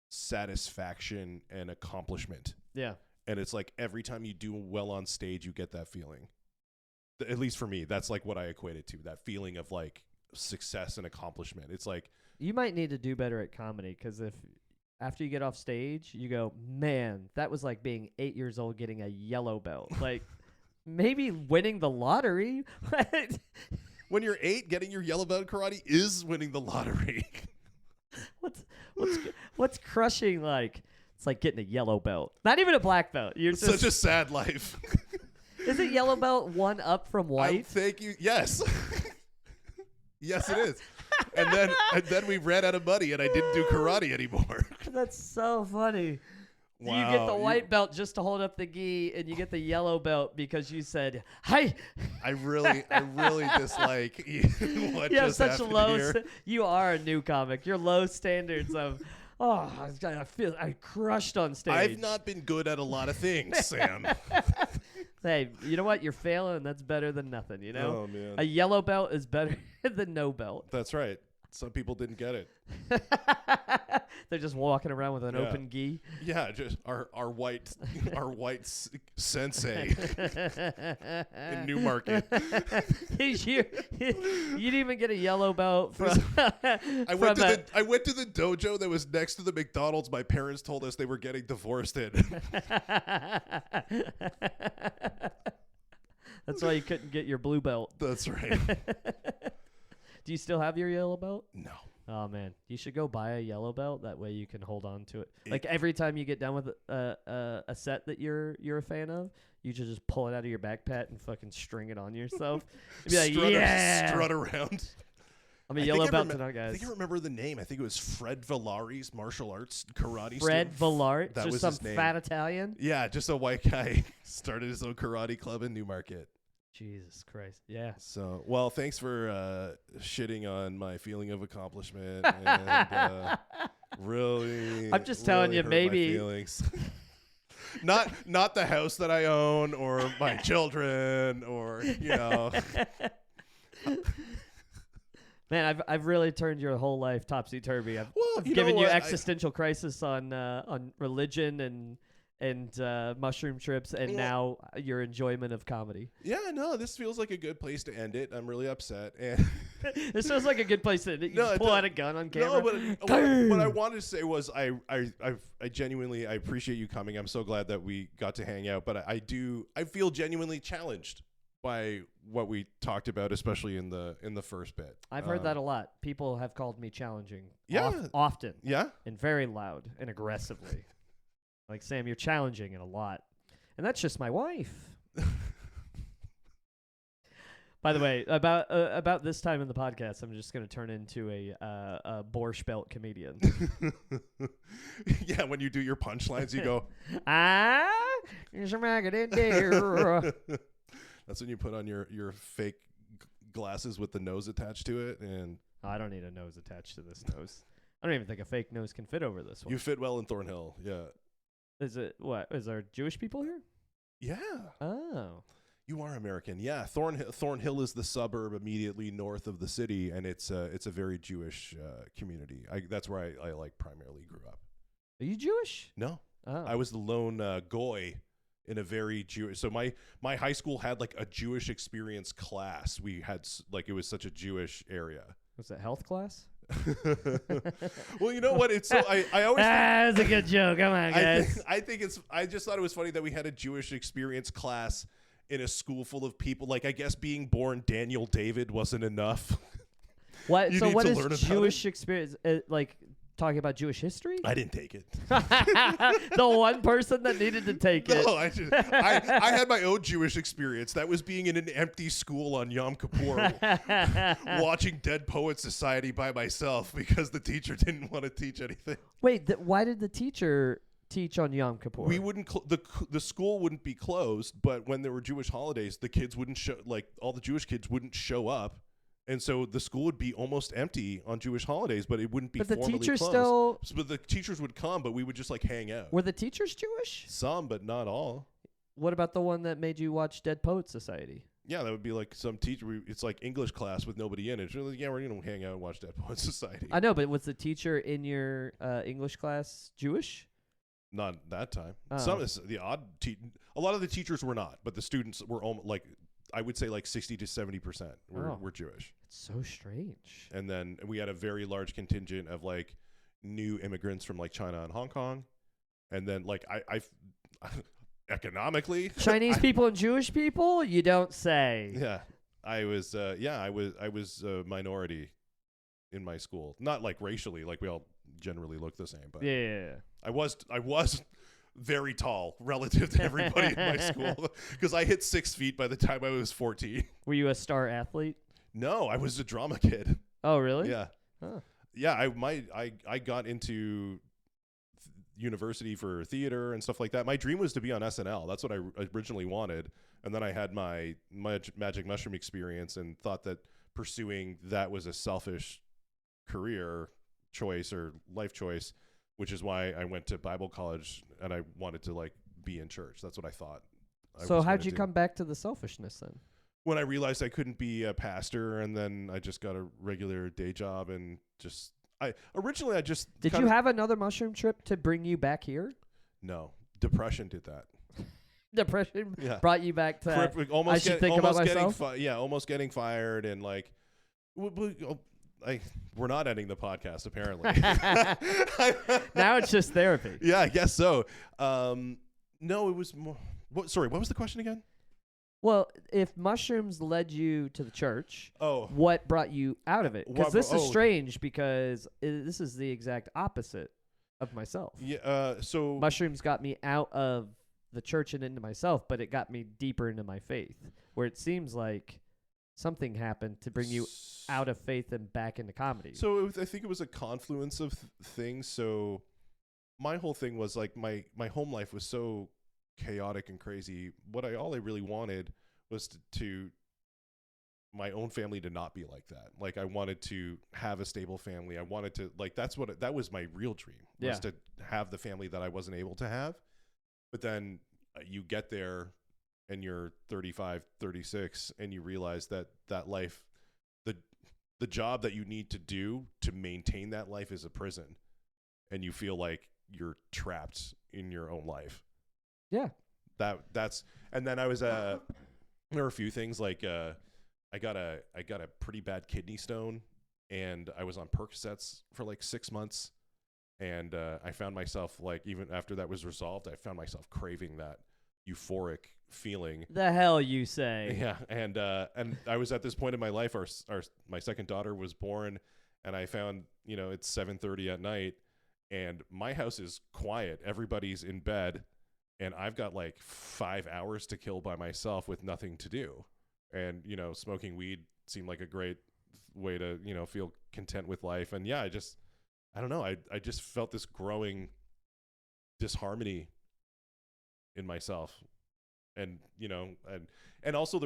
satisfaction and accomplishment. Yeah. And it's like every time you do well on stage, you get that feeling. At least for me, that's like what I equated to, that feeling of like success and accomplishment. It's like, you might need to do better at comedy, because if after you get off stage, you go, man, that was like being 8 years old getting a yellow belt. Like maybe winning the lottery. When you're 8, getting your yellow belt in karate is winning the lottery. What's crushing? Like, it's like getting a yellow belt, not even a black belt. You're such a sad life. Is it yellow belt one up from white? Thank you. Yes. Yes, it is. And then we ran out of money and I didn't do karate anymore. That's so funny. Wow. You get the white belt just to hold up the gi, and you get the yellow belt because you said, "Hi." I really dislike what you have just such happened low. here. You are a new comic. Your low standards of, I crushed on stage. I've not been good at a lot of things, Sam. Hey, you know what? You're failing, and that's better than nothing. You know, Oh man, a yellow belt is better than no belt. that's right. Some people didn't get it. They're just walking around with an open gi. Yeah, just our white sensei in Newmarket. You didn't even get a yellow belt from. I went to the dojo that was next to the McDonald's my parents told us they were getting divorced in. That's why you couldn't get your blue belt. That's right. Do you still have your yellow belt? No. Oh man, you should go buy a yellow belt. That way you can hold on to it. Like every time you get done with a set that you're a fan of, you should just pull it out of your backpack and fucking string it on yourself. And be like, strut around. I'm a yellow belt tonight, guys. I think I remember the name. I think it was Fred Villari's martial arts karate. Fred Villari, that just was some his name. fat Italian. Yeah, just a white guy started his own karate club in Newmarket. Jesus Christ. Yeah. So, well, thanks for shitting on my feeling of accomplishment. And, really, I'm just telling really you, hurt maybe my feelings. not the house that I own or my children or Man, I've really turned your whole life topsy turvy. I've given you existential crisis on religion and mushroom trips, and now your enjoyment of comedy. Yeah, no, this feels like a good place to end it. I'm really upset. And this feels like a good place to pull out a gun on camera. No, but what I wanted to say was I genuinely I appreciate you coming. I'm so glad that we got to hang out. But I feel genuinely challenged by what we talked about, especially in the first bit. I've heard that a lot. People have called me challenging. Yeah, often. Yeah, and very loud and aggressively. Like, Sam, you're challenging it a lot. And that's just my wife. By the way, about this time in the podcast, I'm just going to turn into a Borscht Belt comedian. Yeah, when you do your punchlines, you go, there's a maggot in there. That's when you put on your fake glasses with the nose attached to it, and I don't need a nose attached to this nose. I don't even think a fake nose can fit over this one. you fit well in Thornhill. Yeah. Is it what? Is there Jewish people here? Yeah. Oh. You are American. Yeah. Thornhill is the suburb immediately north of the city, and it's a very Jewish community. That's where I like primarily grew up. Are you Jewish? No. Oh. I was the lone goy in a very Jewish. So my high school had like a Jewish experience class. We had like, it was such a Jewish area. Was it health class? Well, you know what? It's so I always. That's a good joke. Come on, guys. I just thought it was funny that we had a Jewish experience class in a school full of people. Like, I guess being born Daniel David wasn't enough. What? You So need what to is learn about Jewish experience? Like talking about Jewish history? I didn't take it. The one person that needed to take it. No, I had my own Jewish experience. That was being in an empty school on Yom Kippur, watching Dead Poets Society by myself because the teacher didn't want to teach anything. Wait, why did the teacher teach on Yom Kippur? We wouldn't the school wouldn't be closed, but when there were Jewish holidays, the kids wouldn't show, like all the Jewish kids wouldn't show up. And so the school would be almost empty on Jewish holidays, but it wouldn't be formally closed. But the teachers still... But the teachers would come, but we would just like hang out. Were the teachers Jewish? Some, but not all. What about the one that made you watch Dead Poets Society? Yeah, that would be like some teacher. It's like English class with nobody in it. Like, yeah, we're going to hang out and watch Dead Poets Society. I know, but was the teacher in your English class Jewish? Not that time. Oh. Some a lot of the teachers were not, but the students were like... I would say like 60 to 70% were Jewish. It's so strange. And then we had a very large contingent of like new immigrants from like China and Hong Kong. And then like I economically Chinese people and Jewish people, you don't say. Yeah. I was a minority in my school. Not like racially, like we all generally look the same, but yeah. I was very tall relative to everybody in my school because I hit 6 feet by the time I was 14. Were you a star athlete? No, I was a drama kid. Oh, really? Yeah. Huh. Yeah, I got into university for theater and stuff like that. My dream was to be on SNL. That's what I originally wanted. And then I had my magic mushroom experience and thought that pursuing that was a selfish career choice or life choice, which is why I went to Bible college and I wanted to like be in church. That's what I thought. So how'd you come back to the selfishness then? When I realized I couldn't be a pastor, and then I just got a regular day job and Did you have another mushroom trip to bring you back here? No. Depression did that. Depression brought you back to almost getting fired and like we're not ending the podcast apparently. Now it's just therapy. Yeah, I guess so. No, it was more. What was the question again? Well, if mushrooms led you to the church, what brought you out of it? Because this is strange because this is the exact opposite of myself. Yeah. So mushrooms got me out of the church and into myself, but it got me deeper into my faith, where it seems like something happened to bring you out of faith and back into comedy. So I think it was a confluence of things. So my whole thing was like my home life was so chaotic and crazy. All I really wanted was to my own family to not be like that. Like I wanted to have a stable family. I wanted to that was my real dream, was to have the family that I wasn't able to have. But then you get there and you're 35, 36 and you realize that life, the job that you need to do to maintain that life is a prison, and you feel like you're trapped in your own life. Yeah. That's and then I was there were a few things like I got a pretty bad kidney stone, and I was on Percocets for like 6 months, and I found myself like, even after that was resolved, I found myself craving that euphoric feeling. The hell you say? Yeah, and I was at this point in my life. My second daughter was born, and I found it's 7:30 at night, and my house is quiet. Everybody's in bed. And I've got like 5 hours to kill by myself with nothing to do. and smoking weed seemed like a great way to feel content with life. And yeah, I don't know, I just felt this growing disharmony in myself. And and also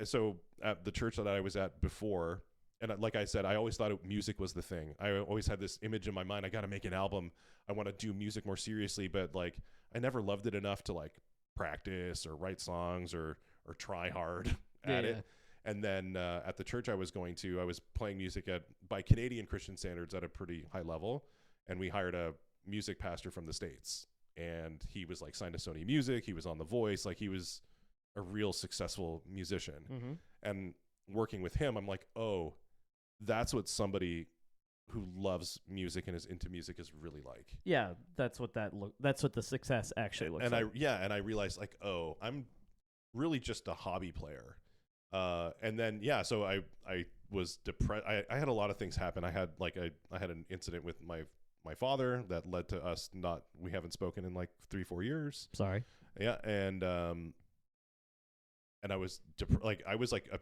so at the church that I was at before, and like I said, I always thought music was the thing. I always had this image in my mind, I got to make an album, I want to do music more seriously, but like I never loved it enough to like practice or write songs or try hard at it. And then at the church I was going to, I was playing music by Canadian Christian standards at a pretty high level, and we hired a music pastor from the States, and he was like signed to Sony Music, he was on The Voice, like he was a real successful musician. Mm-hmm. And working with him, I'm like, oh, that's what somebody who loves music and is into music is really like. Yeah, that's what that's what the success actually looks like. And I realized like, oh, I'm really just a hobby player. And then so I was depressed. I had a lot of things happen. I had an incident with my father that led to us we haven't spoken in like 3-4 years. Sorry. Yeah, and I was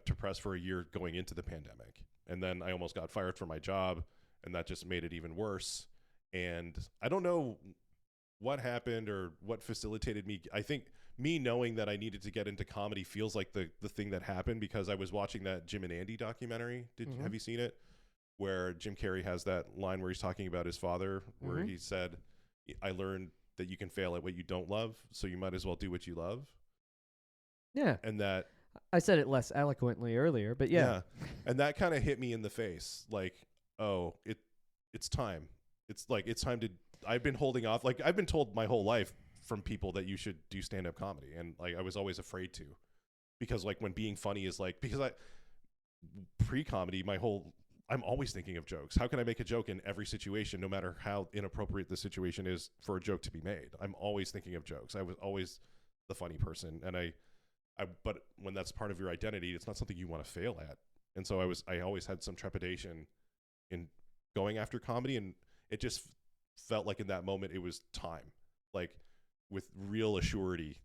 depressed for a year going into the pandemic, and then I almost got fired from my job, and that just made it even worse. And I don't know what happened or what facilitated me. I think me knowing that I needed to get into comedy feels like the thing that happened, because I was watching that Jim and Andy documentary. Have you seen it? Where Jim Carrey has that line where he's talking about his father, where he said, I learned that you can fail at what you don't love, so you might as well do what you love. Yeah. And that I said it less eloquently earlier, but yeah. And that kind of hit me in the face. Like, oh, it's time. It's like, it's time to, I've been holding off. Like, I've been told my whole life from people that you should do stand-up comedy. And like, I was always afraid to, because like when being funny is like, because pre-comedy, I'm always thinking of jokes. How can I make a joke in every situation, no matter how inappropriate the situation is for a joke to be made? I'm always thinking of jokes. I was always the funny person. And but when that's part of your identity, it's not something you want to fail at. And so I always had some trepidation in going after comedy, and it just felt like in that moment it was time. Like with real assurity,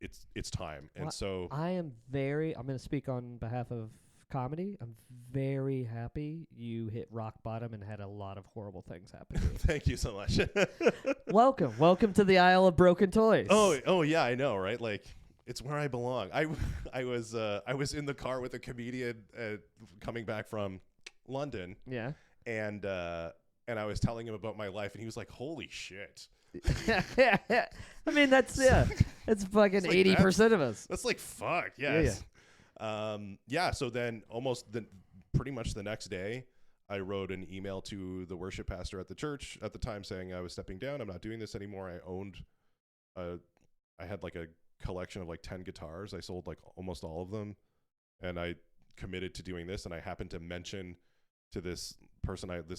it's time. And so I'm going to speak on behalf of comedy. I'm very happy you hit rock bottom and had a lot of horrible things happen to you. Thank you so much. Welcome to the Isle of Broken Toys. Oh yeah, I know, right? Like, it's where I belong. I was in the car with a comedian coming back from London. Yeah. And I was telling him about my life, and he was like, "Holy shit!" I mean, that's it's fucking like 80% of us. That's like fuck. Yes. Yeah. So then, pretty much the next day, I wrote an email to the worship pastor at the church at the time saying I was stepping down. I'm not doing this anymore. I had like a collection of like 10 guitars. I sold like almost all of them, and I committed to doing this. And I happened to mention to this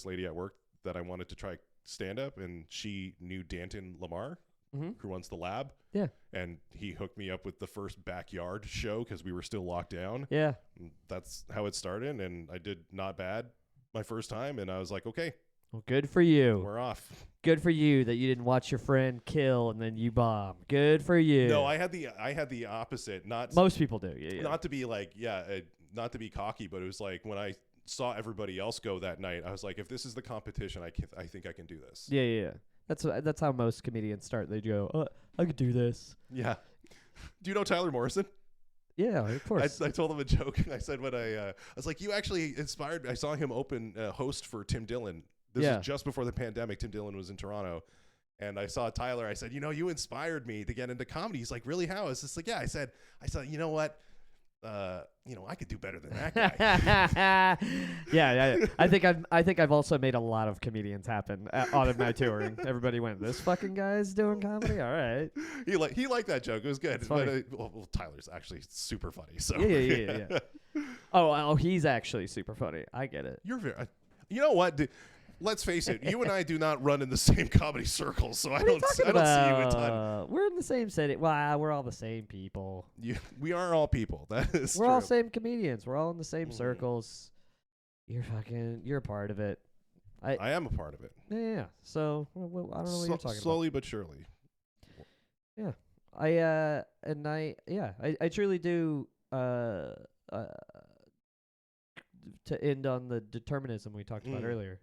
lady at work that I wanted to try stand up, and she knew Danton Lamar, who runs the Lab. Yeah. And he hooked me up with the first backyard show because we were still locked down. Yeah. And that's how it started, and I did not bad my first time, and I was like, okay. Well, good for you. We're off. Good for you that you didn't watch your friend kill and then you bomb. Good for you. No, I had the opposite. Most people do. Yeah. Not to be like, not to be cocky, but it was like when I saw everybody else go that night, I was like, if this is the competition, I think I can do this. Yeah. That's how most comedians start. They go, I could do this. Yeah. Do you know Tyler Morrison? Yeah, of course. I told him a joke. I said when I was like, you actually inspired me. I saw him open host for Tim Dillon. This was just before the pandemic. Tim Dillon was in Toronto. And I saw Tyler. I said, you inspired me to get into comedy. He's like, really? How? It's just like, yeah. I said, you know what? I could do better than that guy. Yeah. I think I've also made a lot of comedians happen on my touring. Everybody went, this fucking guy's doing comedy. All right. He liked that joke. It was good. But, Tyler's actually super funny. So yeah. Oh, he's actually super funny. I get it. You're very. You know what? Let's face it. You and I do not run in the same comedy circles, so I don't see you a ton. We're in the same city. Well, we're all the same people. We are all people. That is We're all same comedians. We're all in the same circles. You're a part of it. I am a part of it. Yeah. So I don't know what you're talking about. Slowly but surely. Yeah. I truly do. to end on the determinism we talked about earlier.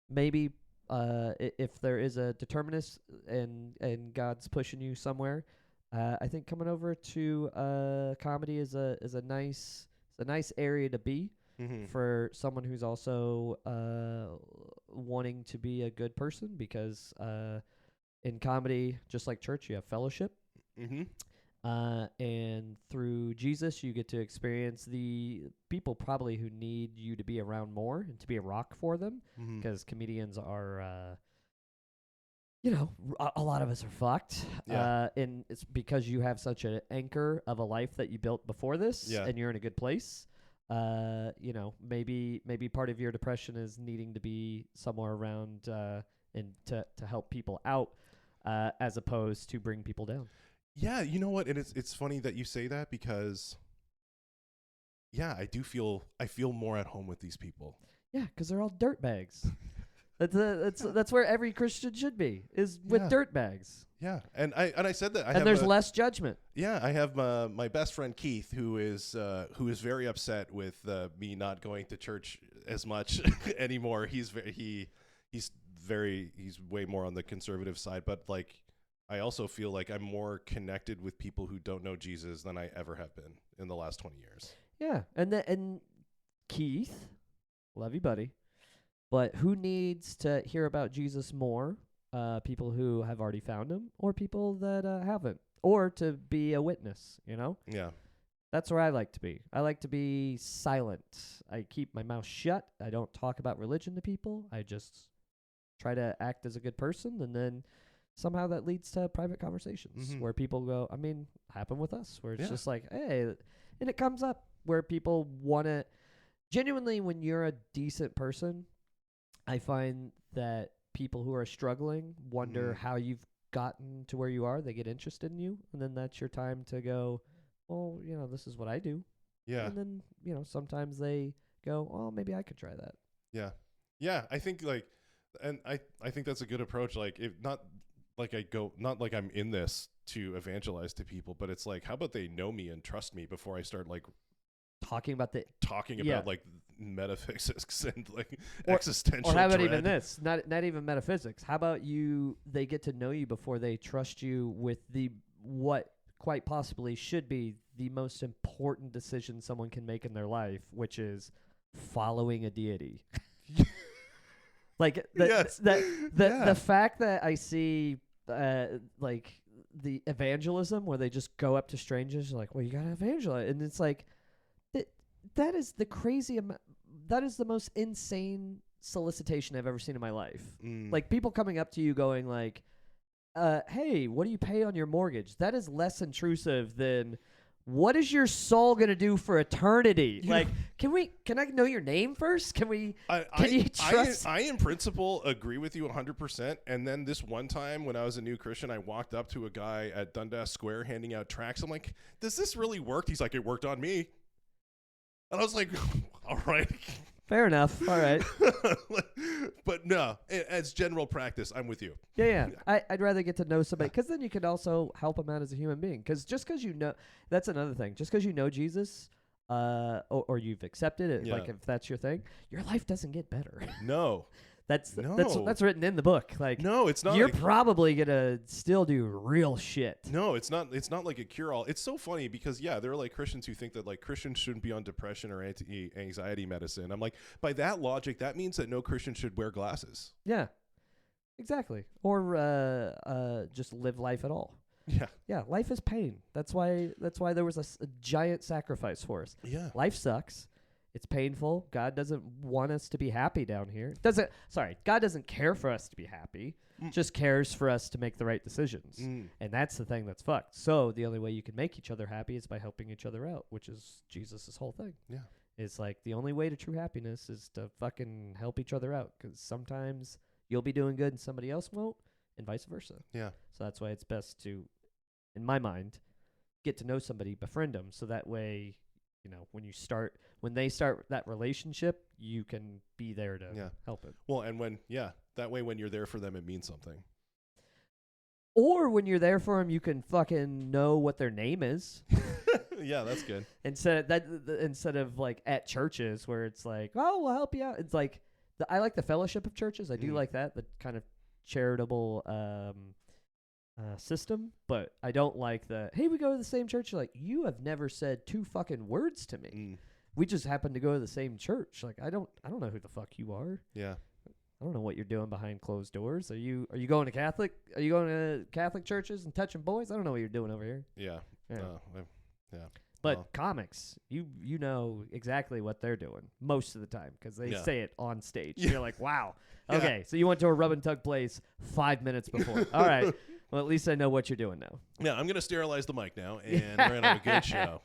Maybe if there is a determinist and God's pushing you somewhere, I think coming over to comedy is a nice area to be for someone who's also wanting to be a good person, because in comedy, just like church, you have fellowship. And through Jesus, you get to experience the people probably who need you to be around more and to be a rock for them, because comedians are, a lot of us are fucked. And it's because you have such an anchor of a life that you built before this, and you're in a good place. Maybe part of your depression is needing to be somewhere around and to help people out, as opposed to bring people down. Yeah, you know what? And it's funny that you say that, because I feel more at home with these people. Yeah, because they're all dirtbags. That's where every Christian should be, is with dirtbags. Yeah, and I said that. There's less judgment. Yeah, I have my best friend Keith, who is very upset with me not going to church as much anymore. He's way more on the conservative side, but like, I also feel like I'm more connected with people who don't know Jesus than I ever have been in the last 20 years. Yeah, and Keith, love you, buddy, but who needs to hear about Jesus more? People who have already found him, or people that haven't, or to be a witness, Yeah. That's where I like to be. I like to be silent. I keep my mouth shut. I don't talk about religion to people. I just try to act as a good person, and then somehow that leads to private conversations where people go, happen with us, where it's just like, hey, and it comes up where people want to genuinely, when you're a decent person, I find that people who are struggling wonder how you've gotten to where you are. They get interested in you, and then that's your time to go, well, this is what I do. Yeah. And then, sometimes they go, oh, maybe I could try that. Yeah. Yeah. I think I think that's a good approach. Like, if not like I'm in this to evangelize to people, but it's like, how about they know me and trust me before I start like talking about like metaphysics and like existential. Or how about dread. Even this? Not even metaphysics. How about they get to know you before they trust you with what quite possibly should be the most important decision someone can make in their life, which is following a deity. Like the fact that I see like the evangelism where they just go up to strangers like, well, you gotta evangelize, and it's like that is the crazy that is the most insane solicitation I've ever seen in my life. Like, people coming up to you going like, hey, what do you pay on your mortgage? That is less intrusive than, what is your soul going to do for eternity? Like, can I know your name first? Can you trust? I in principle agree with you 100%. And then this one time when I was a new Christian, I walked up to a guy at Dundas Square handing out tracts. I'm like, does this really work? He's like, it worked on me. And I was like, all right. Fair enough. All right. But no, as general practice, I'm with you. Yeah. I'd rather get to know somebody, because then you can also help them out as a human being. Because just because that's another thing. Just because you know Jesus, or you've accepted it, like if that's your thing, your life doesn't get better. No. That's written in the book. Like, no, it's not. You're probably gonna still do real shit. No, it's not. It's not like a cure-all. It's so funny because there are like Christians who think that like Christians shouldn't be on depression or anti-anxiety medicine. I'm like, by that logic, that means that no Christian should wear glasses. Yeah, exactly. Or just live life at all. Yeah. Life is pain. That's why there was a giant sacrifice for us. Yeah. Life sucks. It's painful. God doesn't want us to be happy down here. God doesn't care for us to be happy. Just cares for us to make the right decisions. And that's the thing that's fucked. So the only way you can make each other happy is by helping each other out, which is Jesus' whole thing. Yeah. It's like the only way to true happiness is to fucking help each other out, because sometimes you'll be doing good and somebody else won't, and vice versa. Yeah. So that's why it's best to, in my mind, get to know somebody, befriend them, so that way, when they start that relationship, you can be there to help it. Well, and that way when you're there for them, it means something. Or when you're there for them, you can fucking know what their name is. Yeah, that's good. Instead of like at churches where it's like, oh, we'll help you out. It's like I like the fellowship of churches. I do like that, the kind of charitable system. But I don't like the, hey, we go to the same church. Like, you have never said 2 fucking words to me. We just happen to go to the same church. Like, I don't know who the fuck you are. Yeah. I don't know what you're doing behind closed doors. Are you going to Catholic? Are you going to Catholic churches and touching boys? I don't know what you're doing over here. Yeah. Yeah. But comics, you know exactly what they're doing most of the time because they say it on stage. Yeah. You're like, wow. Okay, so you went to a rub and tug place 5 minutes before. All right. Well, at least I know what you're doing now. Yeah, I'm going to sterilize the mic now, and we're going to have a good show.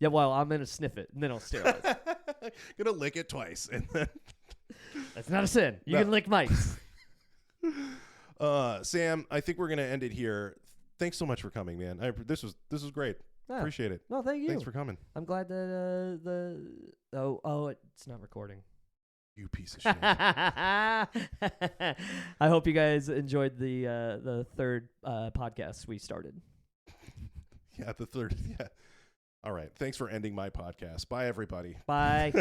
Yeah, well, I'm going to sniff it, and then I'll sterilize it. Going to lick it twice. And then that's not a sin. You can lick mics. Sam, I think we're going to end it here. Thanks so much for coming, man. This was great. Appreciate it. No, thank you. Thanks for coming. I'm glad that it's not recording. You piece of shit. I hope you guys enjoyed the third podcast we started. Yeah, the third. Yeah. All right. Thanks for ending my podcast. Bye, everybody. Bye.